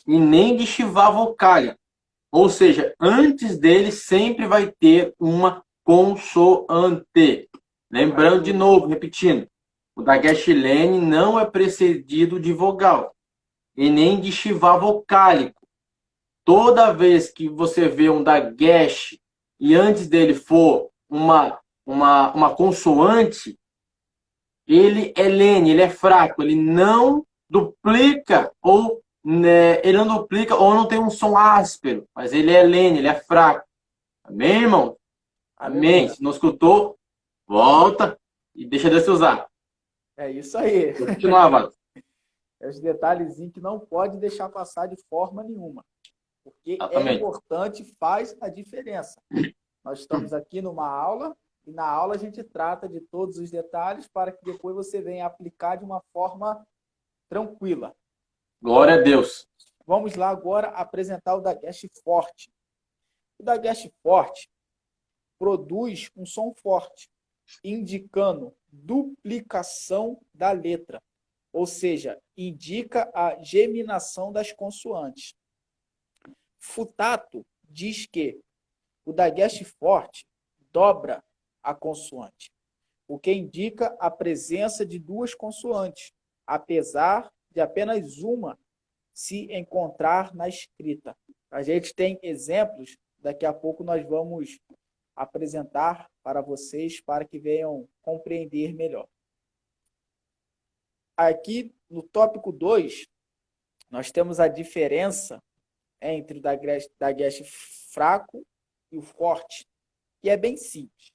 e nem de Shiva vocálico. Ou seja, antes dele sempre vai ter uma consoante. Lembrando de novo, repetindo, o Dagesh Lene não é precedido de vogal e nem de Shiva vocálico. Toda vez que você vê um Dagesh e antes dele for uma consoante, ele é lene, ele é fraco, ele não duplica ou né, ele não duplica ou não tem um som áspero, mas ele é lene, ele é fraco. Amém, irmão? Amém. Se não escutou, volta e deixa Deus te usar. É isso aí. Continuava. É os detalhezinhos que não pode deixar passar de forma nenhuma. Porque Exatamente. é importante, faz a diferença. Nós estamos aqui numa aula e na aula a gente trata de todos os detalhes para que depois você venha aplicar de uma forma tranquila. Glória a Deus. Vamos lá agora apresentar o Dagesh forte. O Dagesh forte produz um som forte, indicando duplicação da letra, ou seja, indica a geminação das consoantes. Futato diz que o Dagesh forte dobra a consoante, o que indica a presença de duas consoantes, apesar de apenas uma se encontrar na escrita. A gente tem exemplos, daqui a pouco nós vamos apresentar para vocês para que venham compreender melhor. Aqui no tópico 2, nós temos a diferença entre o Dagesh fraco e o forte, que é bem simples.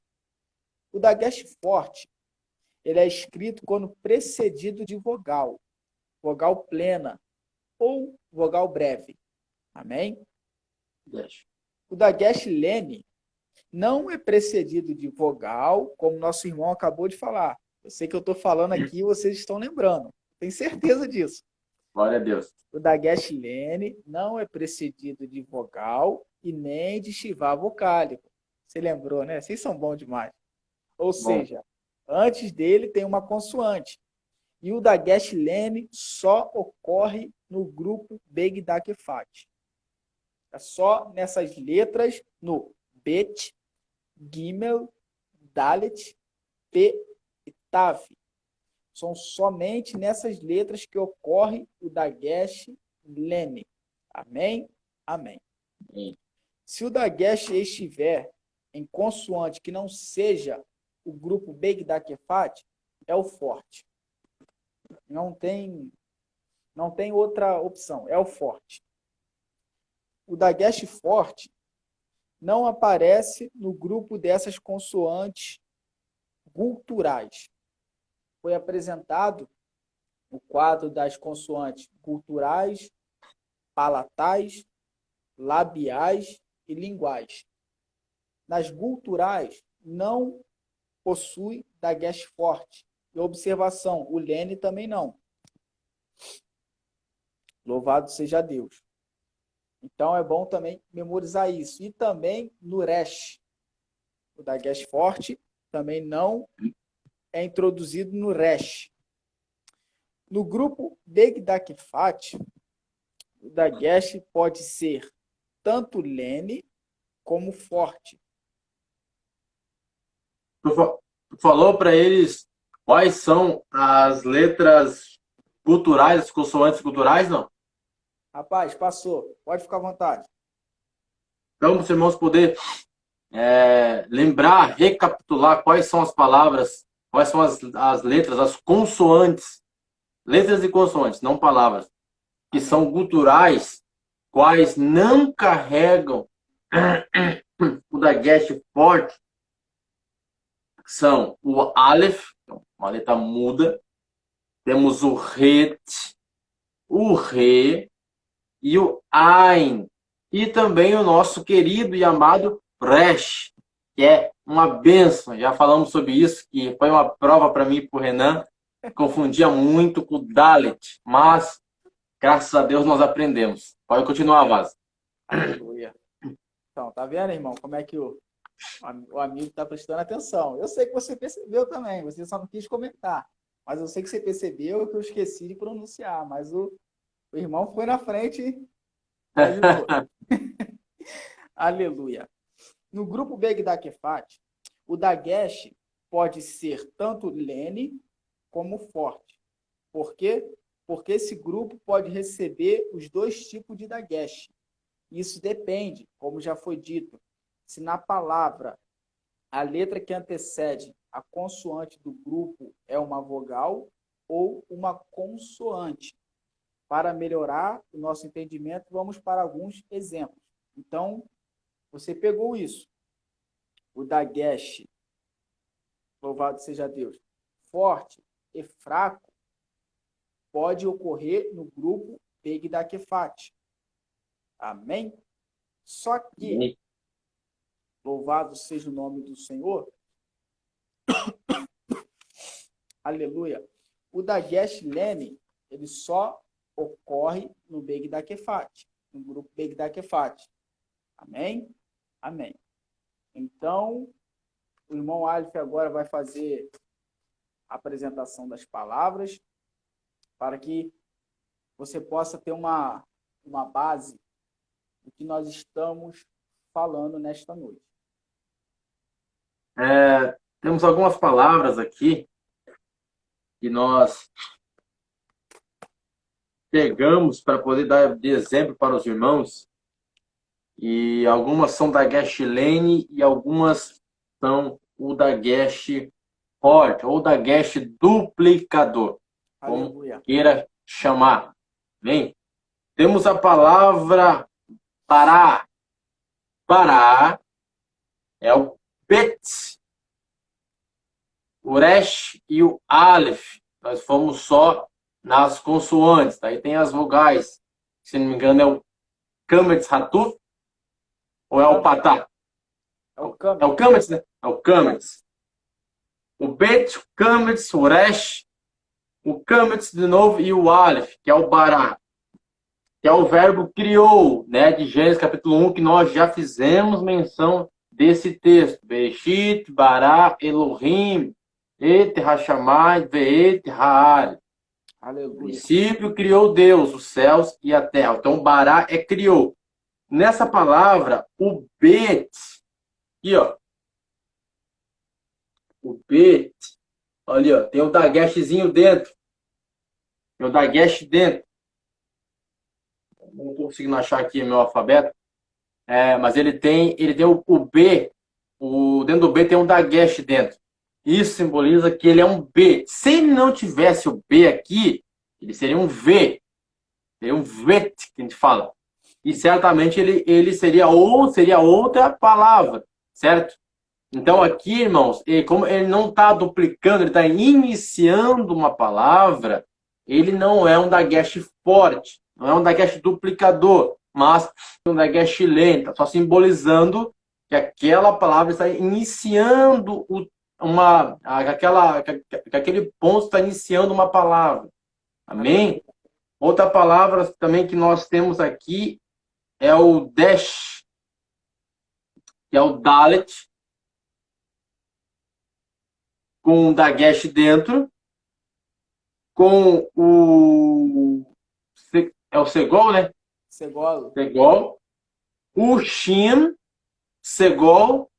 O Dagesh forte, ele é escrito quando precedido de vogal, vogal plena ou vogal breve. Amém? O Dagesh lene não é precedido de vogal, como nosso irmão acabou de falar. Eu sei que eu estou falando aqui e vocês estão lembrando. Tenho certeza disso. Glória a Deus. O Dagesh lene não é precedido de vogal e nem de Shiva vocálico. Você lembrou, né? Vocês são bons demais. Ou seja, antes dele tem uma consoante. E o Dagesh lene só ocorre no grupo Begdakefat. É só nessas letras, no Bet, Gimel, Dalet, P e Tav. São somente nessas letras que ocorre o Dagesh lene. Amém? Amém. Se o Dagesh estiver em consoante que não seja o grupo Begdakefat, é o forte. Não tem outra opção, é o forte. O Dagesh forte não aparece no grupo dessas consoantes guturais. Foi apresentado no quadro das consoantes guturais, palatais, labiais e linguais. Nas guturais não possui Dagesh forte. E observação, o lene também não. Louvado seja Deus. Então é bom também memorizar isso. E também no resh. O Dagesh forte também não é introduzido no resh. No grupo Begdakefat, o Dagesh pode ser tanto lene como forte. Tu falou para eles quais são as letras culturais, as consoantes culturais, não? Rapaz, passou. Pode ficar à vontade. Então, para os irmãos poder lembrar, recapitular quais são as palavras, quais são as letras, as consoantes, letras e consoantes, não palavras, que são guturais, quais não carregam o Dagesh forte, são o Aleph, uma letra muda, temos o Het, o Re e o Ain, e também o nosso querido e amado Resh, que é uma bênção. Já falamos sobre isso, que foi uma prova para mim e para o Renan, confundia muito com o Dalet, mas graças a Deus nós aprendemos. Pode continuar, Vaz. Aleluia. Então, tá vendo, irmão, como é que o amigo está prestando atenção? Eu sei que você percebeu também, você só não quis comentar. Mas eu sei que você percebeu que eu esqueci de pronunciar. Mas o irmão foi na frente e ajudou. Aleluia. No grupo Beg Dakefat, o Dagesh pode ser tanto lene como forte. Por quê? Porque esse grupo pode receber os dois tipos de Dagesh. Isso depende, como já foi dito, se na palavra a letra que antecede a consoante do grupo é uma vogal ou uma consoante. Para melhorar o nosso entendimento, vamos para alguns exemplos. Então, você pegou isso. O Dagesh, louvado seja Deus, forte e fraco, pode ocorrer no grupo Beg Dakefat. Amém? Só que, louvado seja o nome do Senhor, aleluia, o Dagesh Lene, ele só ocorre no Beg Dakefat, no grupo Beg Dakefat. Amém? Amém. Então, o irmão Aleph agora vai fazer a apresentação das palavras para que você possa ter uma base do que nós estamos falando nesta noite. Temos algumas palavras aqui que nós pegamos para poder dar de exemplo para os irmãos. E algumas são Dagesh Lene e algumas são o Dagesh forte ou Dagesh duplicador, Aleluia. como queira chamar. Bem, temos a palavra Pará. Pará é o Bet, o Resh e o Aleph. Nós fomos só nas consoantes. Aí tem as vogais. Se não me engano, é o Kametz Hatuf ou é o Patá? É o Kametz. É o Kametz, né? É o Kametz. O Bet, o Kametz, o Resh, o Kametz de novo e o Aleph, que é o Bará, que é o verbo criou, né? De Gênesis capítulo 1, que nós já fizemos menção desse texto. Bereshit, Bará, Elohim, Et Hashamai, Veet Ha'ar. Aleluia. No princípio criou Deus, os céus e a terra. Então, Bará é criou. Nessa palavra, o Bet, aqui, ó. O Bet, ali, ó, tem o Dageshzinho dentro. Tem o Dagesh dentro. Não estou conseguindo achar aqui meu alfabeto. Mas ele tem o B. Dentro do B tem um Dagesh dentro. Isso simboliza que ele é um B. Se ele não tivesse o B aqui, ele seria um V. Seria um Vet, que a gente fala. E certamente ele seria outra palavra, certo? Então aqui, irmãos, como ele não está duplicando, ele está iniciando uma palavra, ele não é um Dagesh forte, não é um Dagesh duplicador, mas um Dagesh lento, tá só simbolizando que aquela palavra está iniciando aquele ponto está iniciando uma palavra. Amém? Outra palavra também que nós temos aqui é o Dash, que é o Dalet, com o Dagesh dentro, com o Segol, né? Segol. O Shin, Segol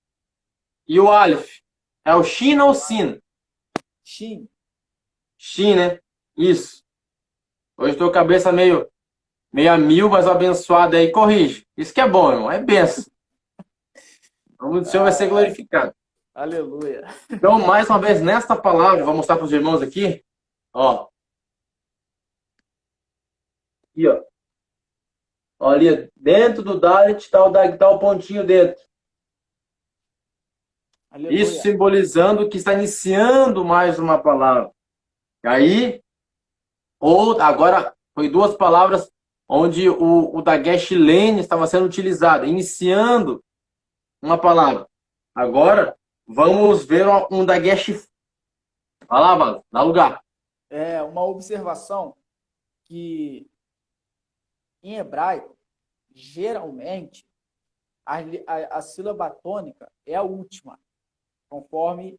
e o Aleph. É o Shin ou Sin? Shin. Shin, né? Isso. Hoje estou com a cabeça meio a mil, mas abençoada aí, corrige. Isso que é bom, irmão. É benção. O nome do Senhor vai ser glorificado. Aleluia. Então, mais uma vez, nesta palavra, vou mostrar para os irmãos aqui. Ó. Aqui, ó. Ali, dentro do Dalet está o pontinho dentro. Aleluia. Isso simbolizando que está iniciando mais uma palavra. E aí, agora, foi duas palavras onde o Dagesh Lene estava sendo utilizado, iniciando uma palavra. Agora, vamos ver um Dagesh. Vai lá, mano, dá lugar. Uma observação que em hebraico geralmente, a sílaba tônica é a última, conforme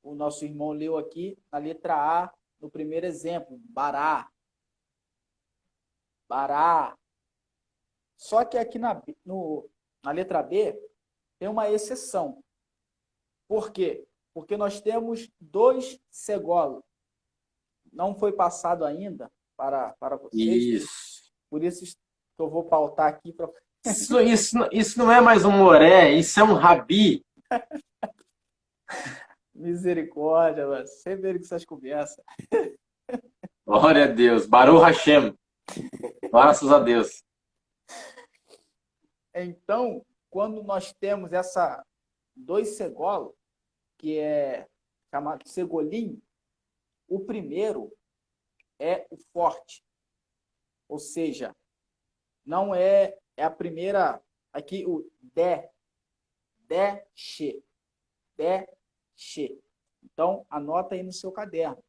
o nosso irmão leu aqui na letra A, no primeiro exemplo, bará. Bará. Só que aqui na letra B tem uma exceção. Por quê? Porque nós temos 2 segolos. Não foi passado ainda para vocês. Isso. Por isso que eu vou pautar aqui para. Isso não é mais um moré, isso é um rabi. Misericórdia, mano. Sempre ele com essas conversas. Glória a Deus. Baruch Hashem. Graças a Deus. Então, quando nós temos essa 2 segolos, que é chamado de segolim, o primeiro é o forte. Ou seja, não é a primeira, aqui o she. Então, anota aí no seu caderno.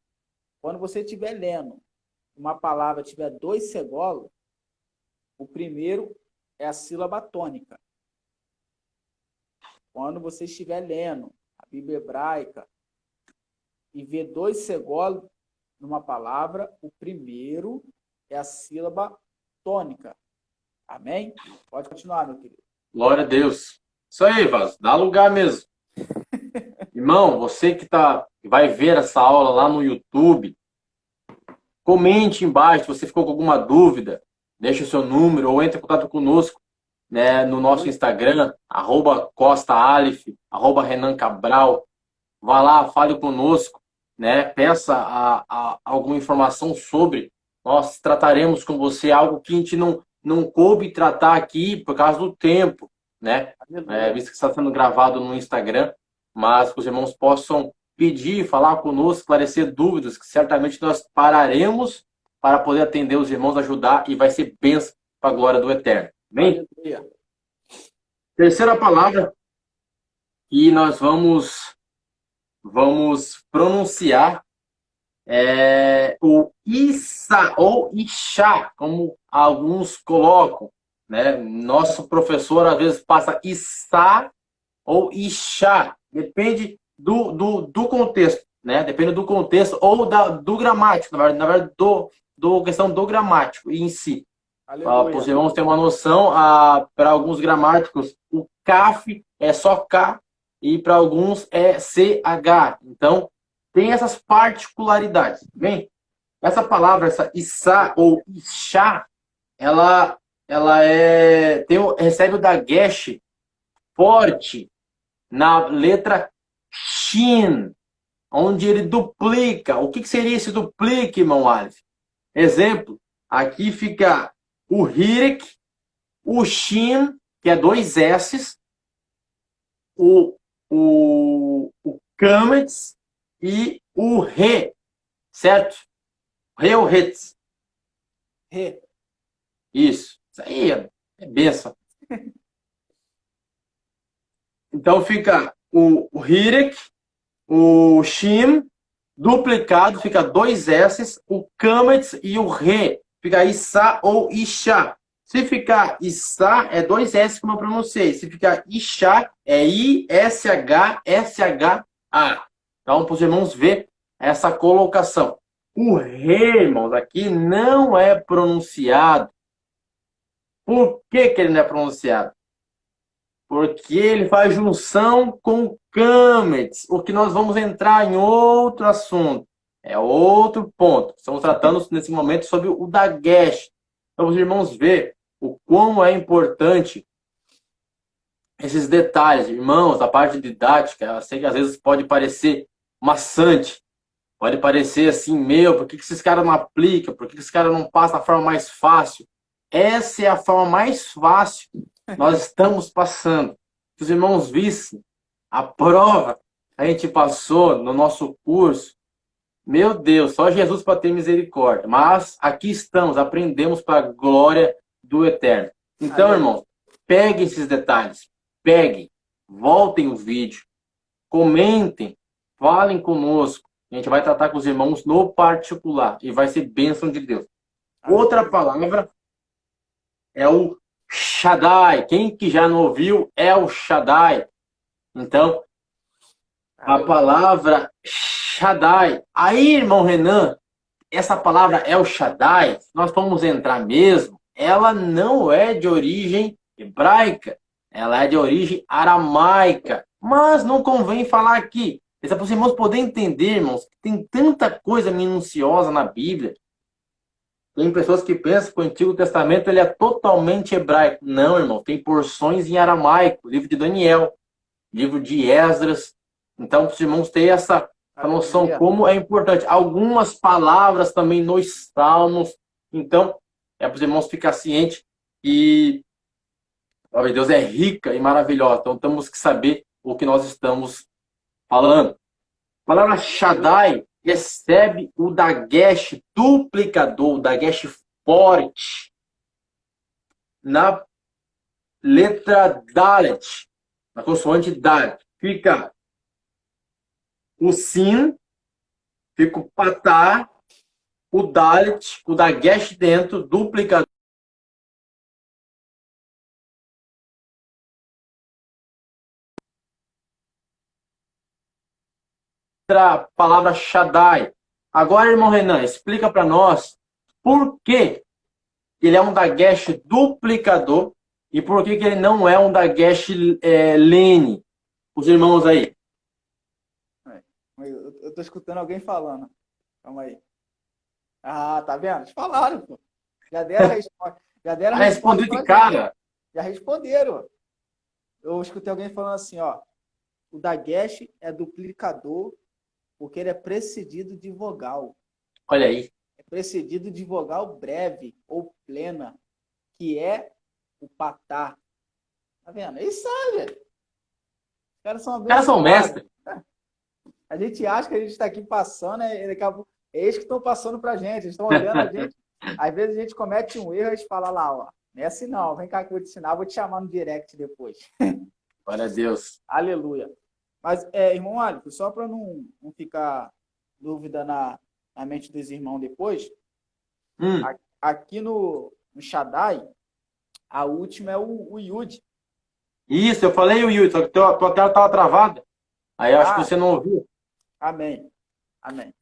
Quando você estiver lendo uma palavra, tiver 2 segolos, o primeiro é a sílaba tônica. Quando você estiver lendo a Bíblia hebraica e ver 2 segolos numa palavra, o primeiro é a sílaba tônica. Amém? Pode continuar, meu querido. Glória a Deus. Isso aí, Vaz. Dá lugar mesmo. Irmão, você que vai ver essa aula lá no YouTube, comente embaixo se você ficou com alguma dúvida. Deixa o seu número ou entre em contato conosco, né, no nosso Instagram, @CostaAlif, @Renan Cabral. Vá lá, fale conosco, né, peça alguma informação sobre. Nós trataremos com você algo que a gente não coube tratar aqui por causa do tempo, né? Visto que está sendo gravado no Instagram, mas que os irmãos possam pedir, falar conosco, esclarecer dúvidas, que certamente nós pararemos para poder atender os irmãos, ajudar, e vai ser bênção para a glória do Eterno. Bem? Terceira palavra que nós vamos pronunciar é o Issa ou Ixá, como alguns colocam, né? Nosso professor às vezes passa Issa ou Ixá, depende do contexto, né? Depende do contexto ou do gramático, na verdade questão do gramático em si. Para os irmãos terem uma noção, para alguns gramáticos o CAF é só K e para alguns é CH. Então, tem essas particularidades. Bem, essa palavra, essa Issa ou Ixá, ela recebe o dagesh forte na letra Shin, onde ele duplica. O que seria esse duplique, irmão Alif? Exemplo, aqui fica o Hirek, o Shin, que é 2 S's, o Kametz e o Re, certo? Re ou Retz? Re. Isso aí é benção. Então fica o Hirek, o Shin, duplicado, fica 2 S's, o Kametz e o Re, fica Issa ou Ixá. Se ficar Issa, é 2 S, como eu pronunciei. Se ficar Ixá, é I-S-H-S-H-A. Então, para os irmãos ver essa colocação. O Re, irmãos, aqui não é pronunciado. Por que ele não é pronunciado? Porque ele faz junção com Kametz, o que nós vamos entrar em outro assunto. É outro ponto. Estamos tratando nesse momento sobre o dagesh. Então, os irmãos ver o quão é importante esses detalhes. Irmãos, a parte didática, eu sei que às vezes pode parecer maçante, pode parecer assim, por que esses caras não aplicam? Por que esses caras não passam a forma mais fácil? Essa é a forma mais fácil que nós estamos passando. Se os irmãos vissem a prova que a gente passou no nosso curso, meu Deus, só Jesus para ter misericórdia. Mas aqui estamos, aprendemos para a glória do Eterno. Então, irmãos, peguem esses detalhes. Peguem, voltem o vídeo, comentem, falem conosco. A gente vai tratar com os irmãos no particular e vai ser bênção de Deus. Outra palavra é o Shaddai. Quem que já não ouviu El Shaddai? Então, a palavra Shaddai. Aí, irmão Renan, essa palavra El Shaddai, se nós vamos entrar mesmo, ela não é de origem hebraica, ela é de origem aramaica. Mas não convém falar aqui. É para os irmãos poderem entender, irmãos, que tem tanta coisa minuciosa na Bíblia. Tem pessoas que pensam que o Antigo Testamento ele é totalmente hebraico. Não, irmão, tem porções em aramaico, livro de Daniel, livro de Esdras. Então, para os irmãos terem essa noção como é importante. Algumas palavras também nos Salmos. Então, é para os irmãos ficar cientes que a palavra de Deus é rica e maravilhosa. Então, temos que saber o que nós estamos falando. A palavra Shaddai recebe o dagesh duplicador, o dagesh forte, na letra Dalet, na consoante Dalet. Fica o Sin, fica o Patá, o Dalet, o dagesh dentro, duplicador. A palavra Shaddai. Agora, irmão Renan, explica para nós por que ele é um dagesh duplicador e por que ele não é um dagesh lene. Os irmãos aí. Eu tô escutando alguém falando. Calma aí. Ah, tá vendo? Eles falaram, pô. Já deram a resposta. Já deram a resposta de cara. Já responderam. Eu escutei alguém falando assim, ó. O dagesh é duplicador porque ele é precedido de vogal. Olha aí. É precedido de vogal breve ou plena, que é o patá. Tá vendo? Eles sabem. Os caras são mestres. A gente acha que a gente está aqui passando, eles que estão passando para a gente. Eles estão olhando a gente. Às vezes a gente comete um erro e a gente fala lá, ó. Não é assim não, vem cá que eu vou te ensinar, vou te chamar no direct depois. Glória a Deus. Aleluia. Mas, irmão Alisson, só para não ficar dúvida na mente dos irmãos depois, aqui no Shaddai, a última é o Yud. Isso, eu falei o Yud, só que tua tela estava travada. Aí eu acho que você não ouviu. Amém. Amém.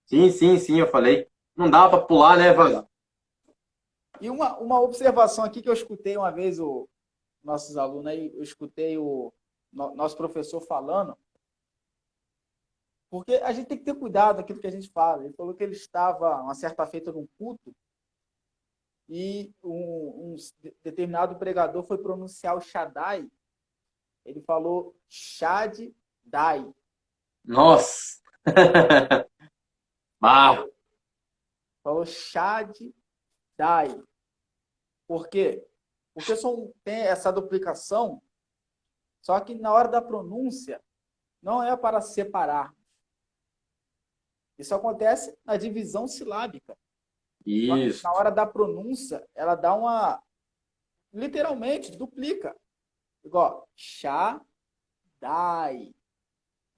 Sim, eu falei. Não dá para pular, né, Vânia? E uma observação aqui que eu escutei uma vez nossos alunos aí, eu escutei o nosso professor falando, porque a gente tem que ter cuidado com aquilo que a gente fala. Ele falou que ele estava, uma certa feita, num culto, e um determinado pregador foi pronunciar o Shaddai. Ele falou Shaddai. Nossa! Falou Shaddai. Por quê? Porque tem essa duplicação, só que na hora da pronúncia não é para separar. Isso acontece na divisão silábica. Isso. Na hora da pronúncia, ela dá literalmente, duplica. Igual, Shaddai.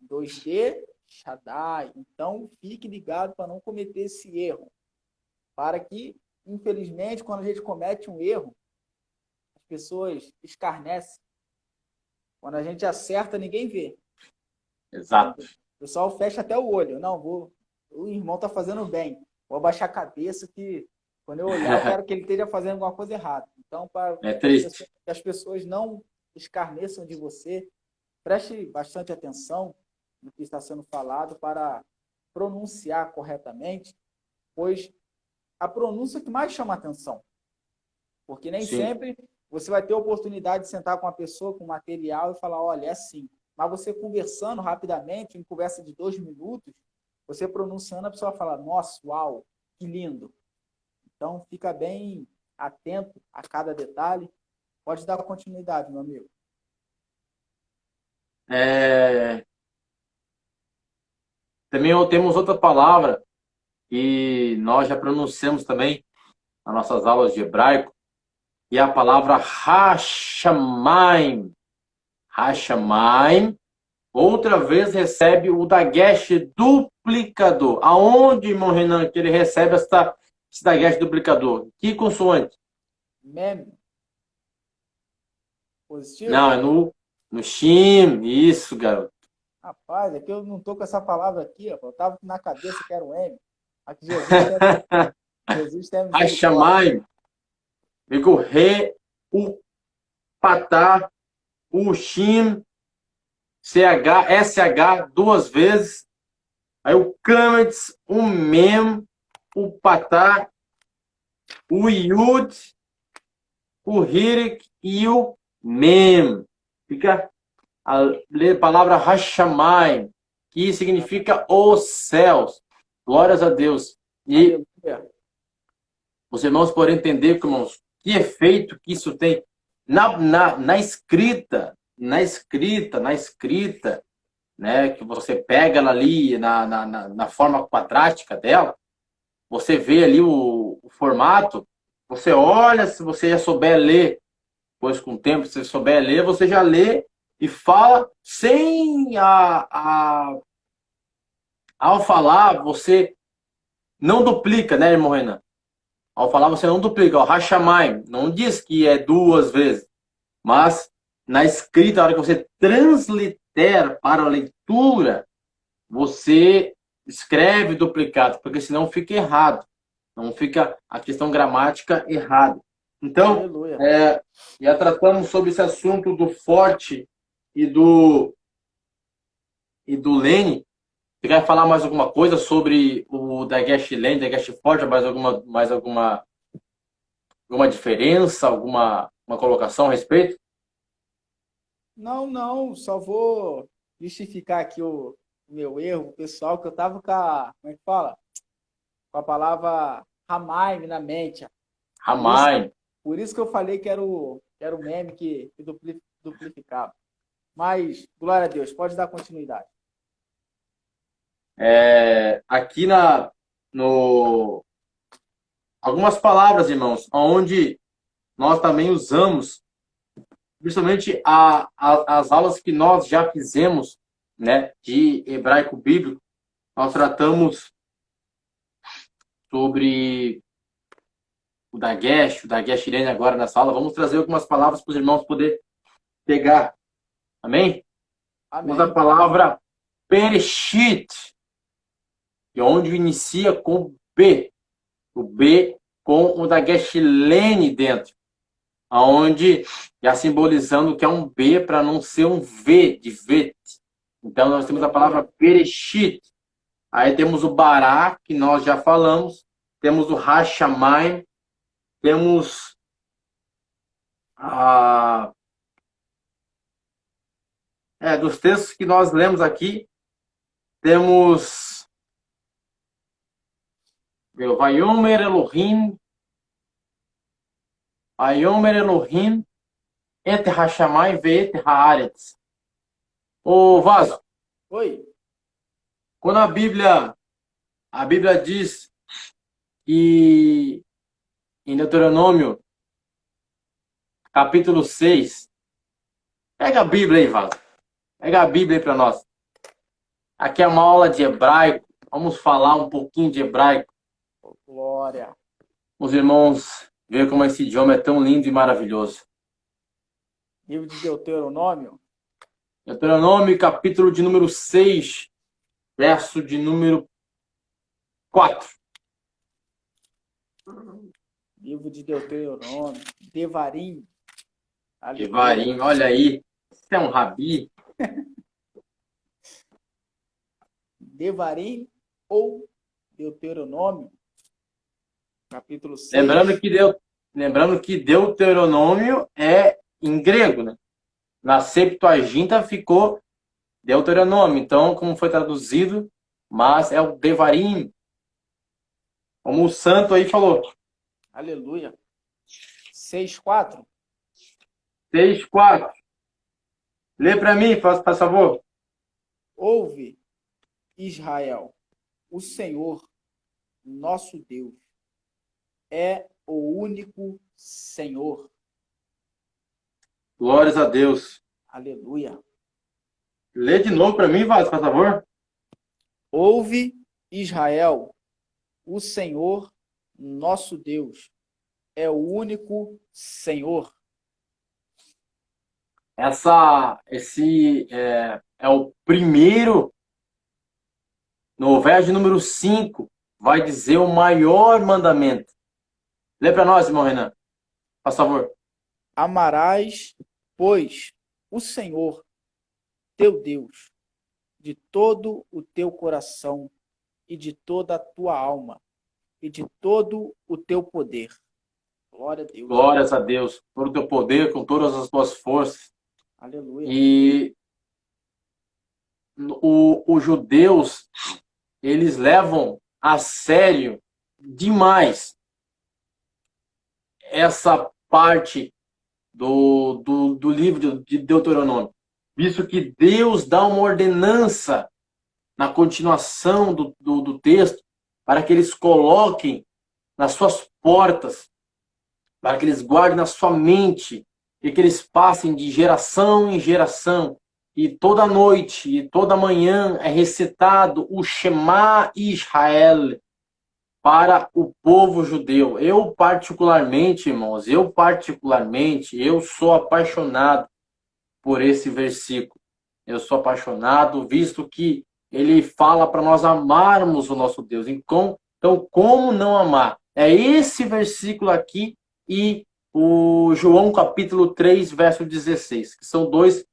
2D, Shaddai. Então, fique ligado para não cometer esse erro. Para que, infelizmente, quando a gente comete um erro, as pessoas escarnecem. Quando a gente acerta, ninguém vê. Exato. O pessoal fecha até o olho. Não, o irmão está fazendo bem. Vou abaixar a cabeça que, quando eu olhar, eu quero que ele esteja fazendo alguma coisa errada. Então, para triste. que as pessoas não escarneçam de você, preste bastante atenção no que está sendo falado para pronunciar corretamente, pois a pronúncia que mais chama atenção. Porque nem sempre você vai ter a oportunidade de sentar com uma pessoa com material e falar, olha, é assim. Mas você conversando rapidamente, em conversa de 2 minutos, você pronunciando, a pessoa fala, nossa, uau, que lindo. Então, fica bem atento a cada detalhe. Pode dar continuidade, meu amigo. Também temos outra palavra que nós já pronunciamos também nas nossas aulas de hebraico, e é a palavra Hashamayim. Hashamayim, outra vez recebe o dagesh duplicador. Aonde, irmão Renan, que ele recebe esse dagesh duplicador? Que consoante? Mem. Positivo? Não, é no Shin. Isso, garoto. Rapaz, é que eu não tô com essa palavra aqui, ó. Eu tava na cabeça que era o M. Aqui Jesus tem misericórdia. Hashamai. Pegou Re, o Patá, o Shin, CH, SH duas vezes. Aí o Kametz, o Mem, o Patá, o Yud, o Hirik e o Mem. Fica a palavra Hashamai, que significa os céus. Glórias a Deus. E Aleluia. os irmãos podem entender, irmãos, que efeito que isso tem na escrita, né, que você pega ela ali na forma quadrática dela, você vê ali o formato, você olha, se você já souber ler, pois com o tempo, se você souber ler, você já lê e fala sem ao falar, você não duplica, né, irmão Renan? Ao falar, você não duplica. O Hashamai não diz que é duas vezes, mas na escrita, na hora que você translitera para a leitura, você escreve duplicado, porque senão fica errado. Não fica a questão gramática errada. Então, Aleluia. já tratamos sobre esse assunto do forte e do Lene. Você quer falar mais alguma coisa sobre o Dagesh Lene, Dagesh forte, mais alguma diferença, alguma uma colocação a respeito? Não, só vou justificar aqui o meu erro, pessoal, que eu tava com a, como é que fala? Com a palavra Ramaim na mente. Por isso, Ramai. por isso que eu falei que era o meme que duplificava. Mas, glória a Deus, pode dar continuidade. Aqui no algumas palavras, irmãos, onde nós também usamos, principalmente as aulas que nós já fizemos, né, de hebraico bíblico, nós tratamos sobre o Dagesh Irene agora nessa aula. Vamos trazer algumas palavras para os irmãos poder pegar. Amém? Vamos a Amém. palavra Bereshit, que é onde inicia com B. O B com o Dagesh Lene dentro. Aonde já simbolizando que é um B para não ser um V de vet. Então nós temos a palavra Bereshit. Aí temos o Bará, que nós já falamos. Temos o Hashamayim. Temos dos textos que nós lemos aqui, temos Vayomer Elohim et Hashamai ve'et haaretz. Ô Vaso, Oi. quando a Bíblia diz que em Deuteronômio, capítulo 6, pega a Bíblia aí, Vaso. Pega a Bíblia aí para nós. Aqui é uma aula de hebraico. Vamos falar um pouquinho de hebraico. Glória. Os irmãos ver como esse idioma é tão lindo e maravilhoso. Livro de Deuteronômio. Deuteronômio, capítulo de número 6, verso de número 4. Livro de Deuteronômio. Devarim. Devarim, olha aí. Você é um rabi. Devarim ou Deuteronômio. Capítulo 6. Lembrando que Deuteronômio é em grego, né? Na Septuaginta ficou Deuteronômio. Então, como foi traduzido, mas é o Devarim. Como o santo aí falou. Aleluia. 6:4. 6:4. Lê para mim, por favor. Ouve, Israel, o Senhor, nosso Deus, é o único Senhor. Glórias a Deus. Aleluia. Lê de novo para mim, Vaz, por favor. Ouve, Israel, o Senhor, nosso Deus, é o único Senhor. Esse é o primeiro, no verso número 5, vai dizer o maior mandamento. Lê para nós, irmão Renan, por favor. Amarás, pois, o Senhor, teu Deus, de todo o teu coração e de toda a tua alma e de todo o teu poder. Glória a Deus. Glórias a Deus, todo o teu poder, com todas as tuas forças. Aleluia. E os judeus, eles levam a sério demais essa parte do livro de Deuteronômio, visto que Deus dá uma ordenança na continuação do texto para que eles coloquem nas suas portas, para que eles guardem na sua mente e que eles passem de geração em geração. E toda noite e toda manhã é recitado o Shema Israel para o povo judeu. Eu particularmente, irmãos, eu sou apaixonado por esse versículo. Eu sou apaixonado, visto que ele fala para nós amarmos o nosso Deus. Então, como não amar? É esse versículo aqui e o João capítulo 3, verso 16, que são dois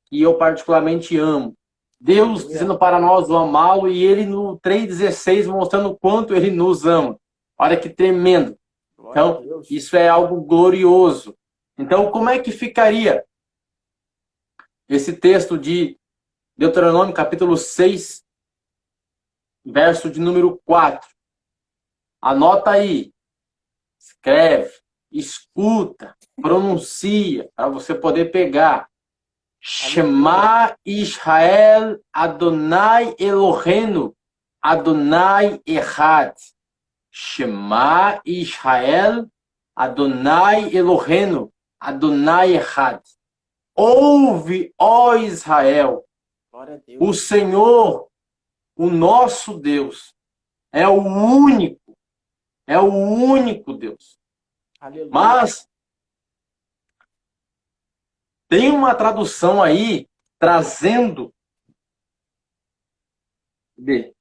que eu particularmente amo. Deus dizendo para nós o amá-lo e ele no 3,16 mostrando o quanto ele nos ama. Olha que tremendo. Então, isso é algo glorioso. Então, como é que ficaria esse texto de Deuteronômio, capítulo 6, verso de número 4? Anota aí. Escreve, escuta, pronuncia, para você poder pegar. Shema Israel Adonai Elohenu Adonai Echad. Shema Israel Adonai Elohenu Adonai Echad. Ouve, ó Israel, o Senhor, o nosso Deus, é o único Deus. Aleluia. Mas tem uma tradução aí trazendo tem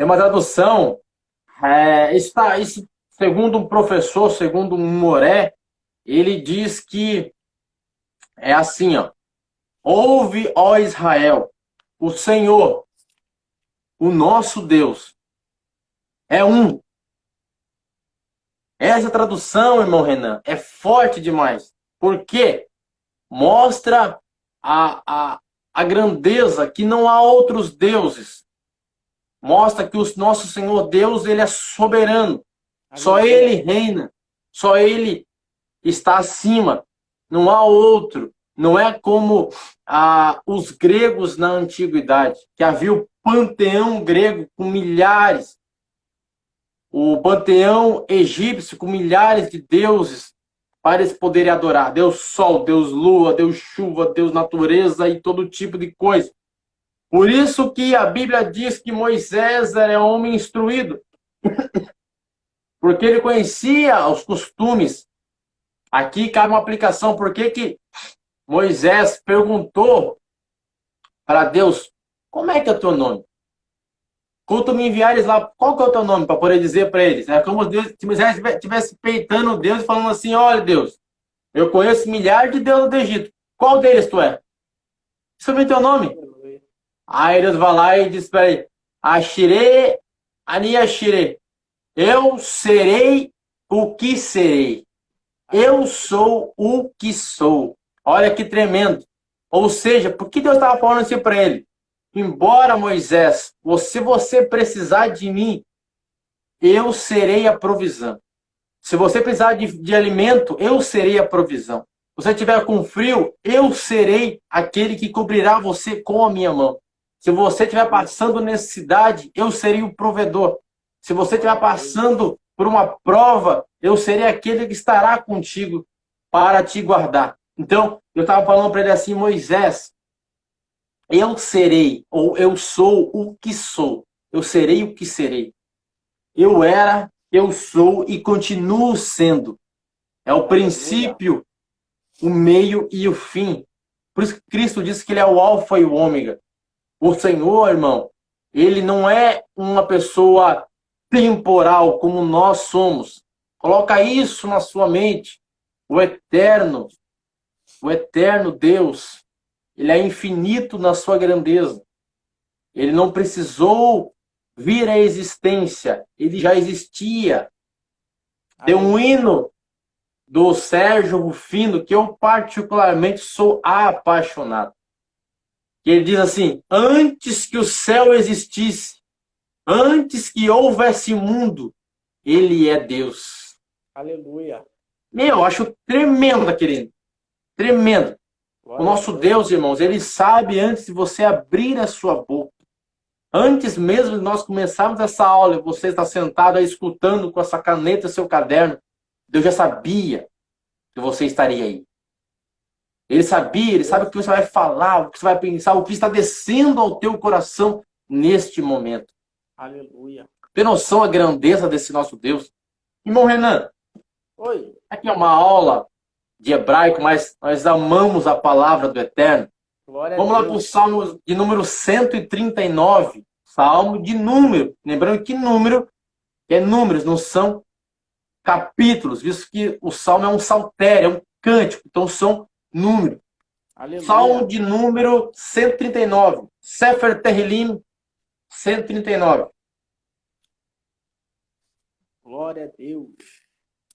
uma tradução isso, segundo um professor, segundo um Moré, ele diz que é assim, ó: ouve, ó Israel, o Senhor, o nosso Deus, é um. Essa tradução, irmão Renan, é forte demais. Porque mostra a grandeza, que não há outros deuses. Mostra que o nosso Senhor Deus, ele é soberano. Só ele reina. Só ele está acima. Não há outro. Não é como os gregos na antiguidade, que havia o panteão grego com milhares. O panteão egípcio com milhares de deuses para eles poderem adorar. Deus Sol, Deus Lua, Deus Chuva, Deus Natureza e todo tipo de coisa. Por isso que a Bíblia diz que Moisés era homem instruído. Porque ele conhecia os costumes. Aqui cabe uma aplicação. Por que Moisés perguntou para Deus: como é que é o teu nome? Quando tu me enviares lá, qual que é o teu nome? Para poder dizer para eles. É como se Moisés estivesse peitando Deus e falando assim: olha, Deus, eu conheço milhares de deuses do Egito. Qual deles tu é? Isso é o teu nome. Aí Deus vai lá e diz para ele: Ashire, Ani Ashire. Eu serei o que serei. Eu sou o que sou. Olha que tremendo. Ou seja, por que Deus estava falando assim para ele? Embora, Moisés, se você precisar de mim, eu serei a provisão. Se você precisar de alimento, eu serei a provisão. Se você tiver com frio, eu serei aquele que cobrirá você com a minha mão. Se você estiver passando necessidade, eu serei o provedor. Se você estiver passando por uma prova, eu serei aquele que estará contigo para te guardar. Então, eu estava falando para ele assim: Moisés, eu serei, ou eu sou o que sou. Eu serei o que serei. Eu era eu sou e continuo sendo. É o princípio, o meio e o fim. Por isso que Cristo disse que ele é o alfa e o ômega. O Senhor, irmão, ele não é uma pessoa temporal como nós somos. Coloca isso na sua mente. O eterno Deus, ele é infinito na sua grandeza. Ele não precisou vir à existência, ele já existia. Tem um hino do Sérgio Rufino que eu particularmente sou apaixonado. Ele diz assim: antes que o céu existisse, antes que houvesse mundo, ele é Deus. Aleluia. Meu, eu acho tremendo aquele hino. Tremendo. O nosso Deus, irmãos, ele sabe antes de você abrir a sua boca. Antes mesmo de nós começarmos essa aula, e você está sentado aí escutando com essa caneta e seu caderno, Deus já sabia que você estaria aí. Ele sabia, ele sabe o que você vai falar, o que você vai pensar, o que está descendo ao teu coração neste momento. Aleluia. Tem noção da grandeza desse nosso Deus? Irmão Renan, Oi. aqui é uma aula de hebraico, mas nós amamos a palavra do Eterno. Vamos lá para o Salmo de número 139. Salmo de número. Lembrando que número é números, não são capítulos, visto que o Salmo é um saltério, é um cântico, então são números. Aleluia. Salmo de número 139. Sefer Terrilim 139. Glória a Deus.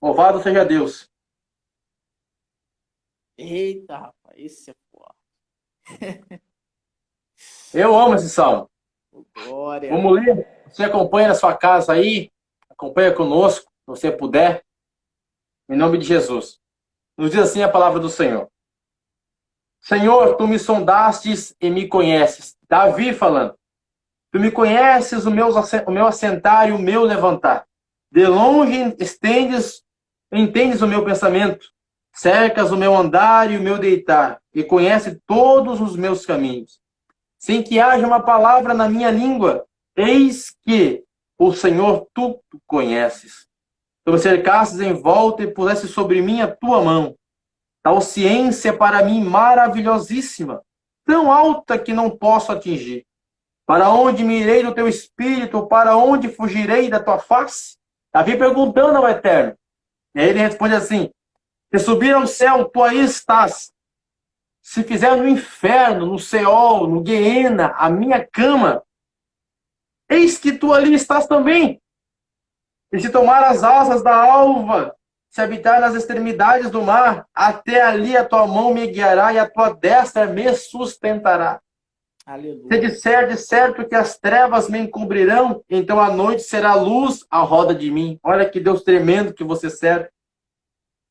Louvado seja Deus. Eita, rapaz, esse é foda. Eu amo esse salmo. Glória. Vamos ler? Você acompanha na sua casa aí, acompanha conosco, se você puder, em nome de Jesus. Nos diz assim a palavra do Senhor. Senhor, tu me sondastes e me conheces. Davi falando. Tu me conheces o meu assentar e o meu levantar. De longe entendes o meu pensamento. Cercas o meu andar e o meu deitar. E conhece todos os meus caminhos. Sem que haja uma palavra na minha língua. Eis que o Senhor tu conheces. Tu me cercastes em volta e puseste sobre mim a tua mão. Tal ciência para mim maravilhosíssima, tão alta que não posso atingir. Para onde me irei do teu espírito? Para onde fugirei da tua face? Davi perguntando ao Eterno. E aí ele responde assim: se subir ao céu, tu aí estás. Se fizer no inferno, no Seol, no Guiena, a minha cama, eis que tu ali estás também. E se tomar as asas da alva, se habitar nas extremidades do mar, até ali a tua mão me guiará e a tua destra me sustentará. Aleluia. Se disser de certo que as trevas me encobrirão, então a noite será luz à roda de mim. Olha que Deus tremendo que você serve.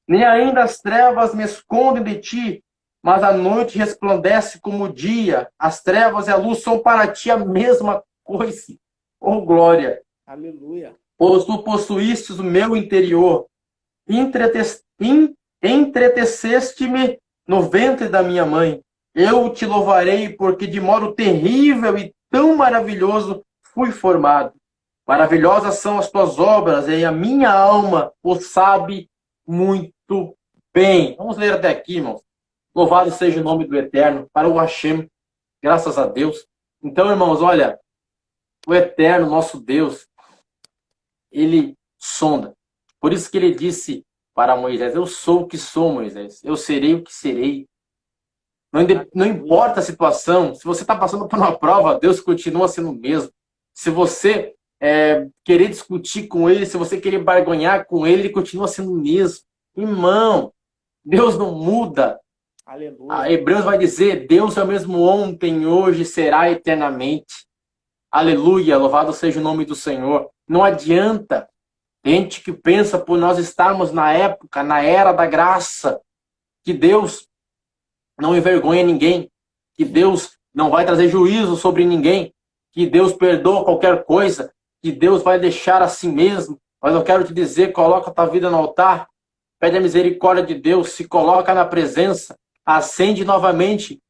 Nem ainda as trevas me escondem de ti, mas a noite resplandece como o dia. As trevas e a luz são para ti a mesma coisa. Oh, glória! Aleluia. Pois tu possuístes o meu interior. Entreteceste-me no ventre da minha mãe. Eu te louvarei, porque de modo terrível e tão maravilhoso fui formado. Maravilhosas são as tuas obras, e a minha alma o sabe muito bem. Vamos ler até aqui, irmãos. Louvado seja o nome do Eterno, para o Hashem, graças a Deus. Então, irmãos, olha, o Eterno, nosso Deus, ele sonda. Por isso que ele disse para Moisés: eu sou o que sou, Moisés. Eu serei o que serei. Não importa a situação. Se você está passando por uma prova, Deus continua sendo o mesmo. Se você querer discutir com ele, se você querer barganhar com ele, ele continua sendo o mesmo. Irmão, Deus não muda. Aleluia. A Hebreus vai dizer: Deus é o mesmo ontem, hoje, será eternamente. Aleluia, louvado seja o nome do Senhor. Não adianta. Gente que pensa por nós estarmos na época, na era da graça, que Deus não envergonha ninguém, que Deus não vai trazer juízo sobre ninguém, que Deus perdoa qualquer coisa, que Deus vai deixar assim mesmo. Mas eu quero te dizer: coloca a tua vida no altar, pede a misericórdia de Deus, se coloca na presença, acende novamente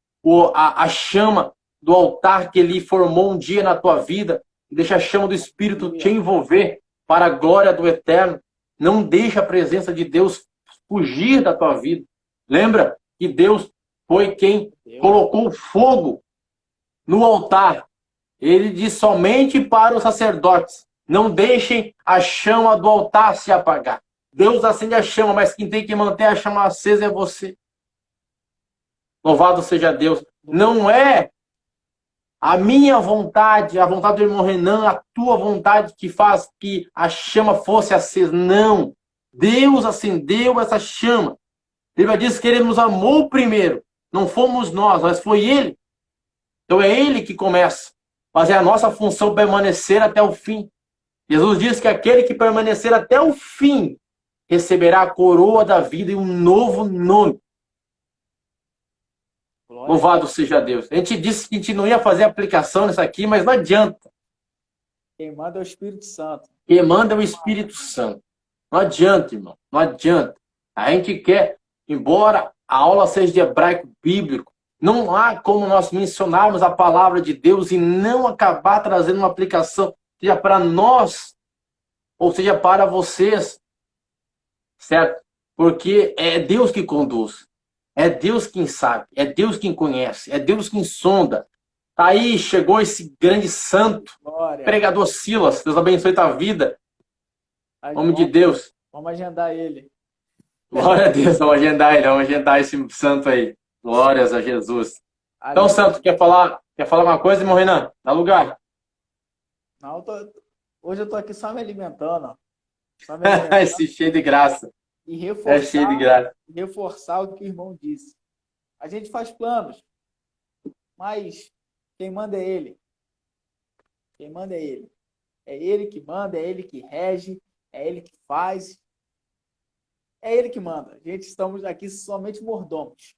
a chama do altar que Ele formou um dia na tua vida, deixa a chama do Espírito te envolver, para a glória do Eterno. Não deixe a presença de Deus fugir da tua vida. Lembra que Deus foi quem colocou fogo no altar. Ele diz somente para os sacerdotes: não deixem a chama do altar se apagar. Deus acende a chama, mas quem tem que manter a chama acesa é você. Louvado seja Deus. Não é a minha vontade, a vontade do irmão Renan, a tua vontade que faz que a chama fosse acesa. Não. Deus acendeu essa chama. A Bíblia diz que Ele nos amou primeiro. Não fomos nós, mas foi Ele. Então é Ele que começa. Mas é a nossa função permanecer até o fim. Jesus diz que aquele que permanecer até o fim receberá a coroa da vida e um novo nome. Louvado seja Deus. A gente disse que a gente não ia fazer aplicação nisso aqui, mas não adianta. Quem manda é o Espírito Santo. Quem manda é o Espírito Santo. Não adianta, irmão. Não adianta. A gente quer, embora a aula seja de hebraico bíblico, não há como nós mencionarmos a palavra de Deus e não acabar trazendo uma aplicação, seja para nós, ou seja para vocês. Certo? Porque é Deus que conduz. É Deus quem sabe. É Deus quem conhece. É Deus quem sonda. Aí chegou esse grande santo, Glória. pregador Silas. Deus abençoe tua vida. Aí, Homem de Deus. Vamos agendar ele. Glória a Deus. Vamos agendar ele. Vamos agendar esse santo aí. Glórias a Jesus. Então, santo, quer falar alguma coisa, irmão Renan? Dá lugar. Não, hoje eu tô aqui só me alimentando. Ó. Esse cheio de graça. E reforçar, cheio de graça. Reforçar o que o irmão disse. A gente faz planos, mas quem manda é ele. Quem manda é ele. É ele que manda, é ele que rege, é ele que faz. É ele que manda. A gente estamos aqui somente mordomos.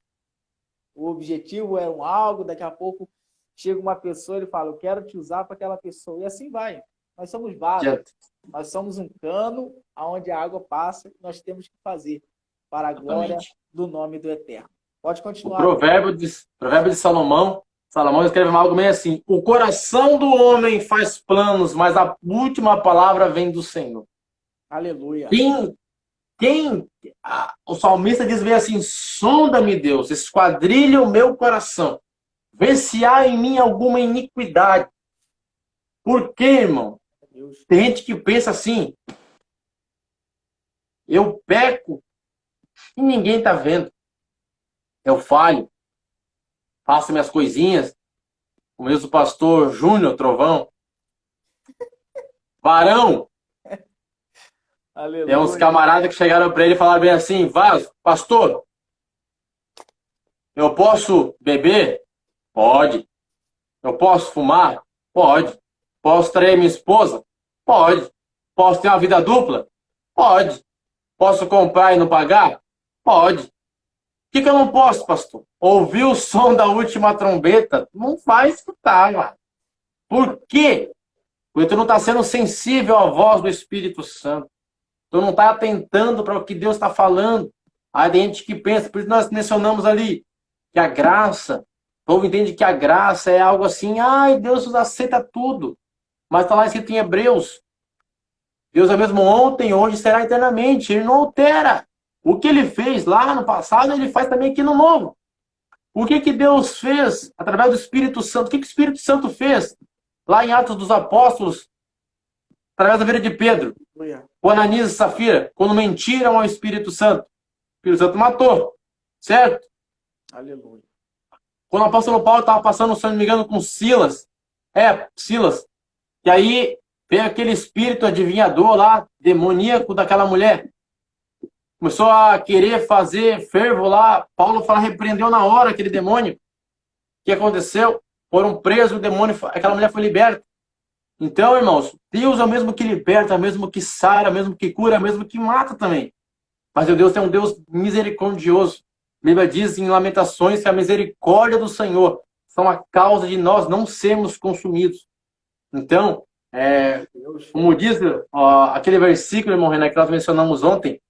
O objetivo é algo, daqui a pouco chega uma pessoa e ele fala: eu quero te usar para aquela pessoa. E assim vai. Nós somos vasos. Nós somos um cano onde a água passa e nós temos que fazer para a glória do nome do Eterno. Pode continuar. O provérbio de Salomão escreve algo meio assim: o coração do homem faz planos, mas a última palavra vem do Senhor. Aleluia. O salmista diz bem assim: sonda-me, Deus, esquadrilha o meu coração, vê se há em mim alguma iniquidade. Por quê, irmão? Tem gente que pensa assim: eu peco e ninguém está vendo. Eu falho, faço minhas coisinhas, como diz o pastor Júnior Trovão. Varão. Aleluia. Tem uns camaradas que chegaram para ele e falaram bem assim: Vaso, pastor, eu posso beber? Pode. Eu posso fumar? Pode. Posso trair minha esposa? Pode. Posso ter uma vida dupla? Pode. Posso comprar e não pagar? Pode. O que eu não posso, pastor? Ouvir o som da última trombeta? Não vai escutar, mano. Por quê? Porque tu não está sendo sensível à voz do Espírito Santo. Tu não está atentando para o que Deus está falando. Aí tem gente que pensa, por isso nós mencionamos ali, que a graça, o povo entende que a graça é algo assim: ai, Deus aceita tudo. Mas está lá escrito em Hebreus: Deus é mesmo ontem, hoje, será eternamente. Ele não altera. O que ele fez lá no passado, ele faz também aqui no novo. O que Deus fez através do Espírito Santo? O que o Espírito Santo fez lá em Atos dos Apóstolos, através da vida de Pedro, com Ananias e Safira, quando mentiram ao Espírito Santo? O Espírito Santo matou, certo? Aleluia. Quando o apóstolo Paulo estava passando, se não me engano, com Silas, e aí veio aquele espírito adivinhador lá, demoníaco daquela mulher. Começou a querer fazer fervo lá. Paulo repreendeu na hora aquele demônio. O que aconteceu? Foram presos, o demônio, aquela mulher foi liberta. Então, irmãos, Deus é o mesmo que liberta, é o mesmo que sara, é o mesmo que cura, é o mesmo que mata também. Mas o Deus é um Deus misericordioso. A Bíblia diz em Lamentações que a misericórdia do Senhor são a causa de nós não sermos consumidos. Então, como diz aquele versículo, irmão Renan, que nós mencionamos ontem,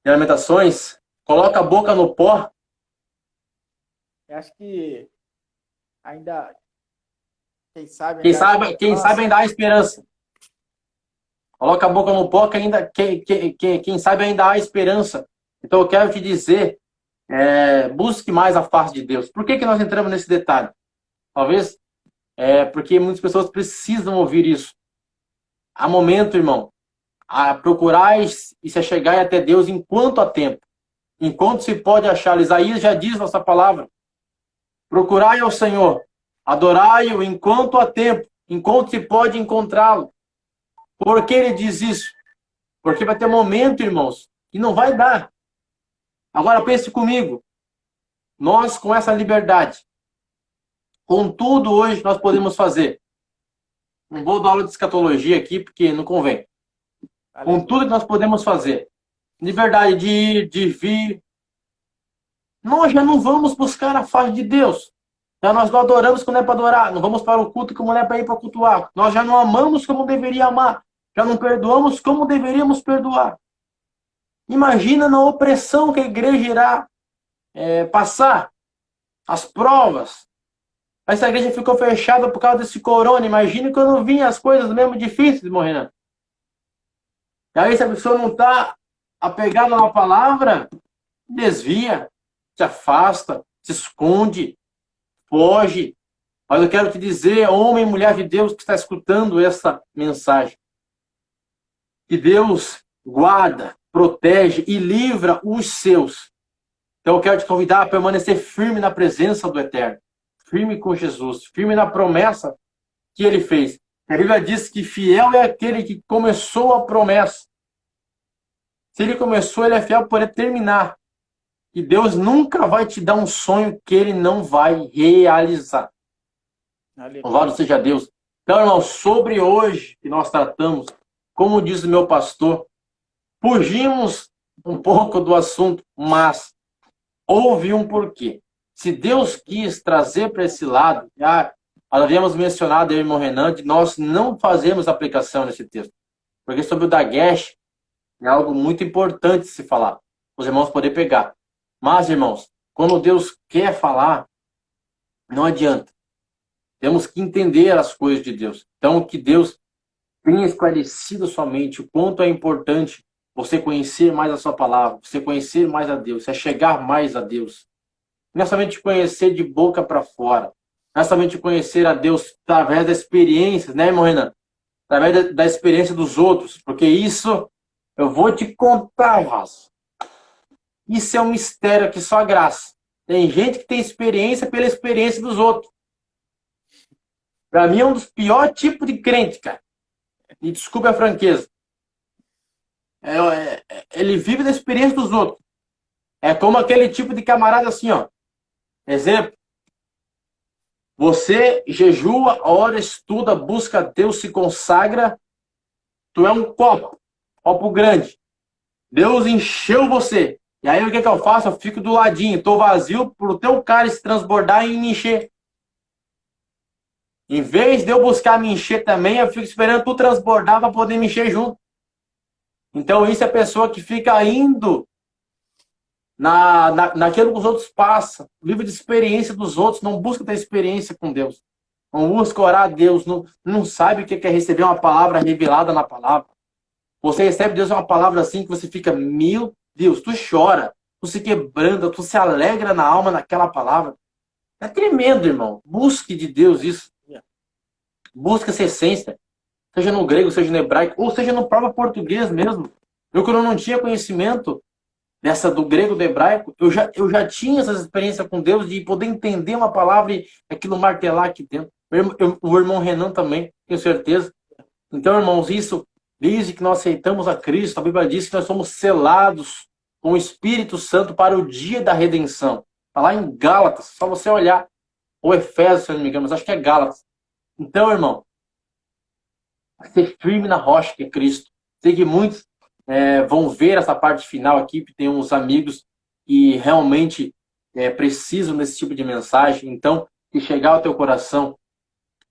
em Lamentações, coloca a boca no pó. Eu acho que ainda, quem sabe ainda há esperança. Coloca a boca no pó que ainda, quem sabe ainda há esperança. Então eu quero te dizer, busque mais a face de Deus. Por que nós entramos nesse detalhe? Talvez porque muitas pessoas precisam ouvir isso. Há momento, irmão, a procurar e se achegar até Deus enquanto há tempo. Enquanto se pode achar. Isaías já diz nossa palavra. Procurai ao Senhor, adorai-o enquanto há tempo, enquanto se pode encontrá-lo. Por que ele diz isso? Porque vai ter um momento, irmãos, que não vai dar. Agora pense comigo. Nós, com essa liberdade, com tudo hoje nós podemos fazer. Não vou dar aula de escatologia aqui, porque não convém. Com tudo que nós podemos fazer. Liberdade de ir, de vir. Nós já não vamos buscar a face de Deus. Já nós não adoramos como é para adorar. Não vamos para o culto como é para ir para cultuar. Nós já não amamos como deveria amar. Já não perdoamos como deveríamos perdoar. Imagina na opressão que a igreja irá passar. As provas. Essa igreja ficou fechada por causa desse corona. Imagina quando vinham as coisas mesmo difíceis, irmão Renan. E aí se a pessoa não está apegada na palavra, desvia, se afasta, se esconde, foge. Mas eu quero te dizer, homem e mulher de Deus que está escutando essa mensagem, que Deus guarda, protege e livra os seus. Então eu quero te convidar a permanecer firme na presença do Eterno, firme com Jesus, firme na promessa que Ele fez. A Bíblia diz que fiel é aquele que começou a promessa. Se Ele começou, Ele é fiel para poder terminar. E Deus nunca vai te dar um sonho que Ele não vai realizar. Louvado seja Deus. Então, irmão, sobre hoje que nós tratamos, como diz o meu pastor, fugimos um pouco do assunto, mas houve um porquê. Se Deus quis trazer para esse lado, já havíamos mencionado, eu e o irmão Renan, de nós não fazemos aplicação nesse texto. Porque sobre o Dagesh é algo muito importante de se falar. Os irmãos poderem pegar. Mas, irmãos, quando Deus quer falar, não adianta. Temos que entender as coisas de Deus. Então, que Deus tenha esclarecido a sua mente, o quanto é importante você conhecer mais a sua palavra, você conhecer mais a Deus, você chegar mais a Deus. Não é somente conhecer de boca para fora. Não é somente conhecer a Deus através da experiência, né, irmão Renan? Através da experiência dos outros. Porque isso, eu vou te contar, Vaso. Isso é um mistério que só a graça. Tem gente que tem experiência pela experiência dos outros. Para mim é um dos piores tipos de crente, cara. Me desculpe a franqueza. Ele vive da experiência dos outros. É como aquele tipo de camarada assim, ó. Exemplo. Você jejua, ora, estuda, busca Deus, se consagra. Tu é um copo grande. Deus encheu você. E aí o que eu faço? Eu fico do ladinho. Tô vazio pro teu cálice transbordar e me encher. Em vez de eu buscar me encher também, eu fico esperando tu transbordar para poder me encher junto. Então isso é a pessoa que fica indo naquilo que os outros passam. Vive de experiência dos outros, não busca ter experiência com Deus. Não busca orar a Deus, não sabe o que é receber uma palavra revelada na palavra. Você recebe Deus uma palavra assim que você fica, meu Deus, tu chora, tu se quebranta, tu se alegra na alma naquela palavra. É tremendo, irmão. Busque de Deus isso. Busque essa essência. Seja no grego, seja no hebraico, ou seja no próprio português mesmo. Eu, quando não tinha conhecimento do grego, do hebraico, eu já tinha essa experiência com Deus de poder entender uma palavra e aquilo martelar aqui dentro. O irmão Renan também, tenho certeza. Então, irmãos, isso, desde que nós aceitamos a Cristo, a Bíblia diz que nós somos selados com o Espírito Santo para o dia da redenção. Está lá em Gálatas, só você olhar. Ou Efésios, se eu não me engano, mas acho que é Gálatas. Então, irmão, ser firme na rocha que é Cristo. Sei que muitos vão ver essa parte final aqui, porque tem uns amigos que realmente precisam desse tipo de mensagem. Então, se chegar ao teu coração,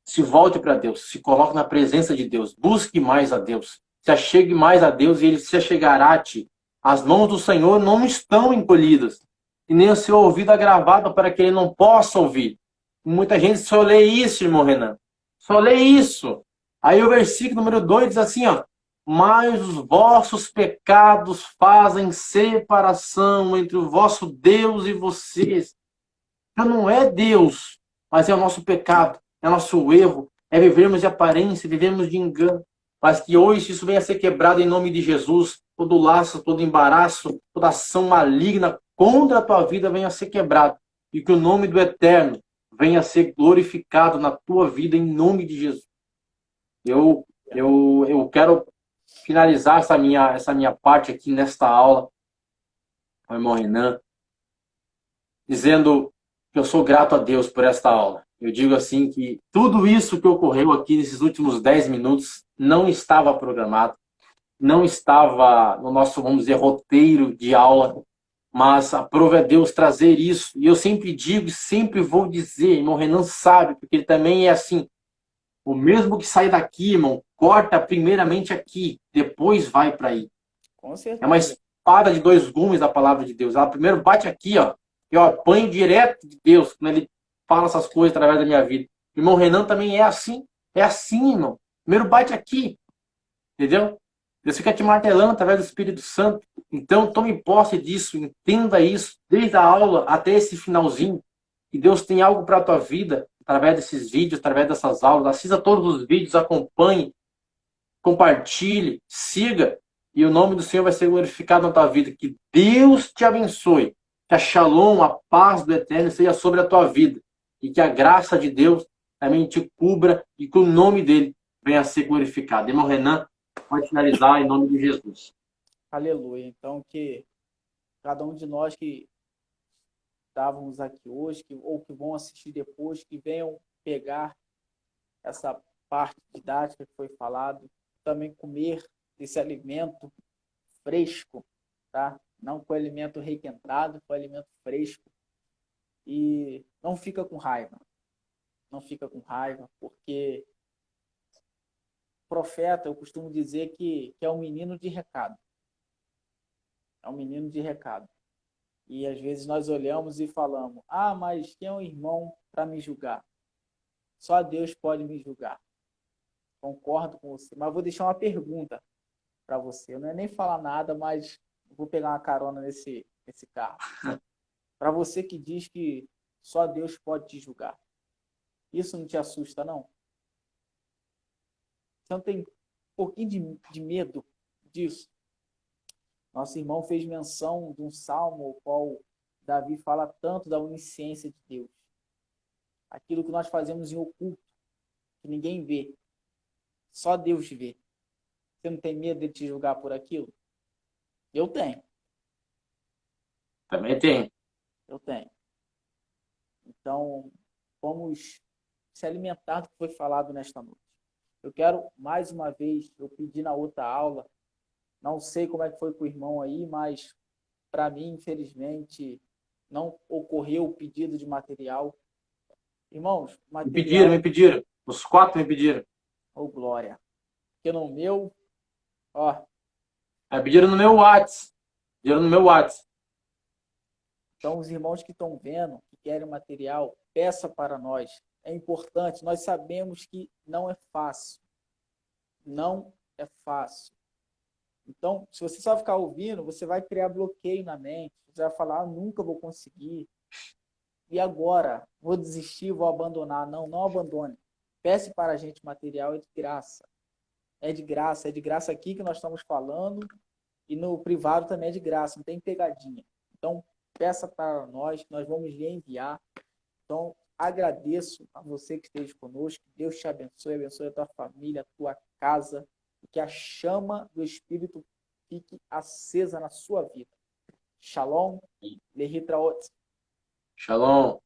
se volte para Deus, se coloque na presença de Deus, busque mais a Deus, se achegue mais a Deus e Ele se achegará a ti. As mãos do Senhor não estão encolhidas, e nem o seu ouvido agravado para que Ele não possa ouvir. Muita gente só lê isso, irmão Renan. Só lê isso. Aí o versículo número 2 diz assim, ó. mas os vossos pecados fazem separação entre o vosso Deus e vocês. Já não é Deus, mas é o nosso pecado, é o nosso erro, é vivermos de aparência, vivemos de engano. Mas que hoje isso venha a ser quebrado em nome de Jesus. Todo laço, todo embaraço, toda ação maligna contra a tua vida venha a ser quebrado. E que o nome do Eterno venha a ser glorificado na tua vida em nome de Jesus. Eu quero finalizar essa minha parte aqui nesta aula com o irmão Renan, dizendo que eu sou grato a Deus por esta aula. Eu digo assim que tudo isso que ocorreu aqui nesses últimos 10 minutos não estava programado, não estava no nosso, vamos dizer, roteiro de aula, mas aprove a Deus trazer isso. E eu sempre digo e sempre vou dizer, irmão Renan sabe, porque ele também é assim, o mesmo que sai daqui, irmão, corta primeiramente aqui, depois vai para aí. Com certeza. É uma espada de dois gumes da palavra de Deus. Ela primeiro bate aqui, ó, e eu apanho direto de Deus quando ele fala essas coisas através da minha vida. O irmão Renan também é assim, irmão. Primeiro bate aqui, entendeu? Deus fica te martelando através do Espírito Santo. Então, tome posse disso, entenda isso, desde a aula até esse finalzinho, que Deus tem algo para a tua vida, através desses vídeos, através dessas aulas. Assista todos os vídeos, acompanhe, compartilhe, siga, e o nome do Senhor vai ser glorificado na tua vida. Que Deus te abençoe. Que a shalom, a paz do Eterno seja sobre a tua vida. E que a graça de Deus também te cubra e que o nome dele venha a ser glorificado. Irmão Renan, pode finalizar em nome de Jesus. Aleluia. Então, que cada um de nós que estávamos aqui hoje, ou que vão assistir depois, que venham pegar essa parte didática que foi falado, também comer esse alimento fresco, tá? Não com alimento requentado, com alimento fresco. E não fica com raiva. Não fica com raiva, porque profeta, eu costumo dizer que é um menino de recado. É um menino de recado. E às vezes nós olhamos e falamos, mas quem é um irmão para me julgar? Só Deus pode me julgar. Concordo com você, mas vou deixar uma pergunta para você. Eu não é nem falar nada, mas vou pegar uma carona nesse carro. Para você que diz que só Deus pode te julgar. Isso não te assusta, não? Você não tem um pouquinho de medo disso? Nosso irmão fez menção de um salmo, o qual Davi fala tanto da onisciência de Deus. Aquilo que nós fazemos em oculto, que ninguém vê. Só Deus vê. Você não tem medo de te julgar por aquilo? Eu tenho. Também tem. Eu tenho. Então, vamos se alimentar do que foi falado nesta noite. Eu quero, mais uma vez, eu pedi na outra aula, não sei como é que foi com o irmão aí, mas para mim, infelizmente, não ocorreu o pedido de material. Irmãos, material... Me pediram. Os 4 me pediram. Oh, glória. Porque no meu, ó... Pediram no meu WhatsApp. Pediram no meu WhatsApp. Então, os irmãos que estão vendo, que querem material, peça para nós. É importante, nós sabemos que não é fácil. Não é fácil. Então, se você só ficar ouvindo, você vai criar bloqueio na mente. Você vai falar, nunca vou conseguir. E agora? Vou desistir, vou abandonar. Não, não abandone. Peça para a gente material, é de graça. É de graça aqui que nós estamos falando. E no privado também é de graça, não tem pegadinha. Então, peça para nós vamos lhe enviar. Então, agradeço a você que esteja conosco. Deus te abençoe a tua família, a tua casa. E que a chama do Espírito fique acesa na sua vida. Shalom. Lehitraot. Shalom.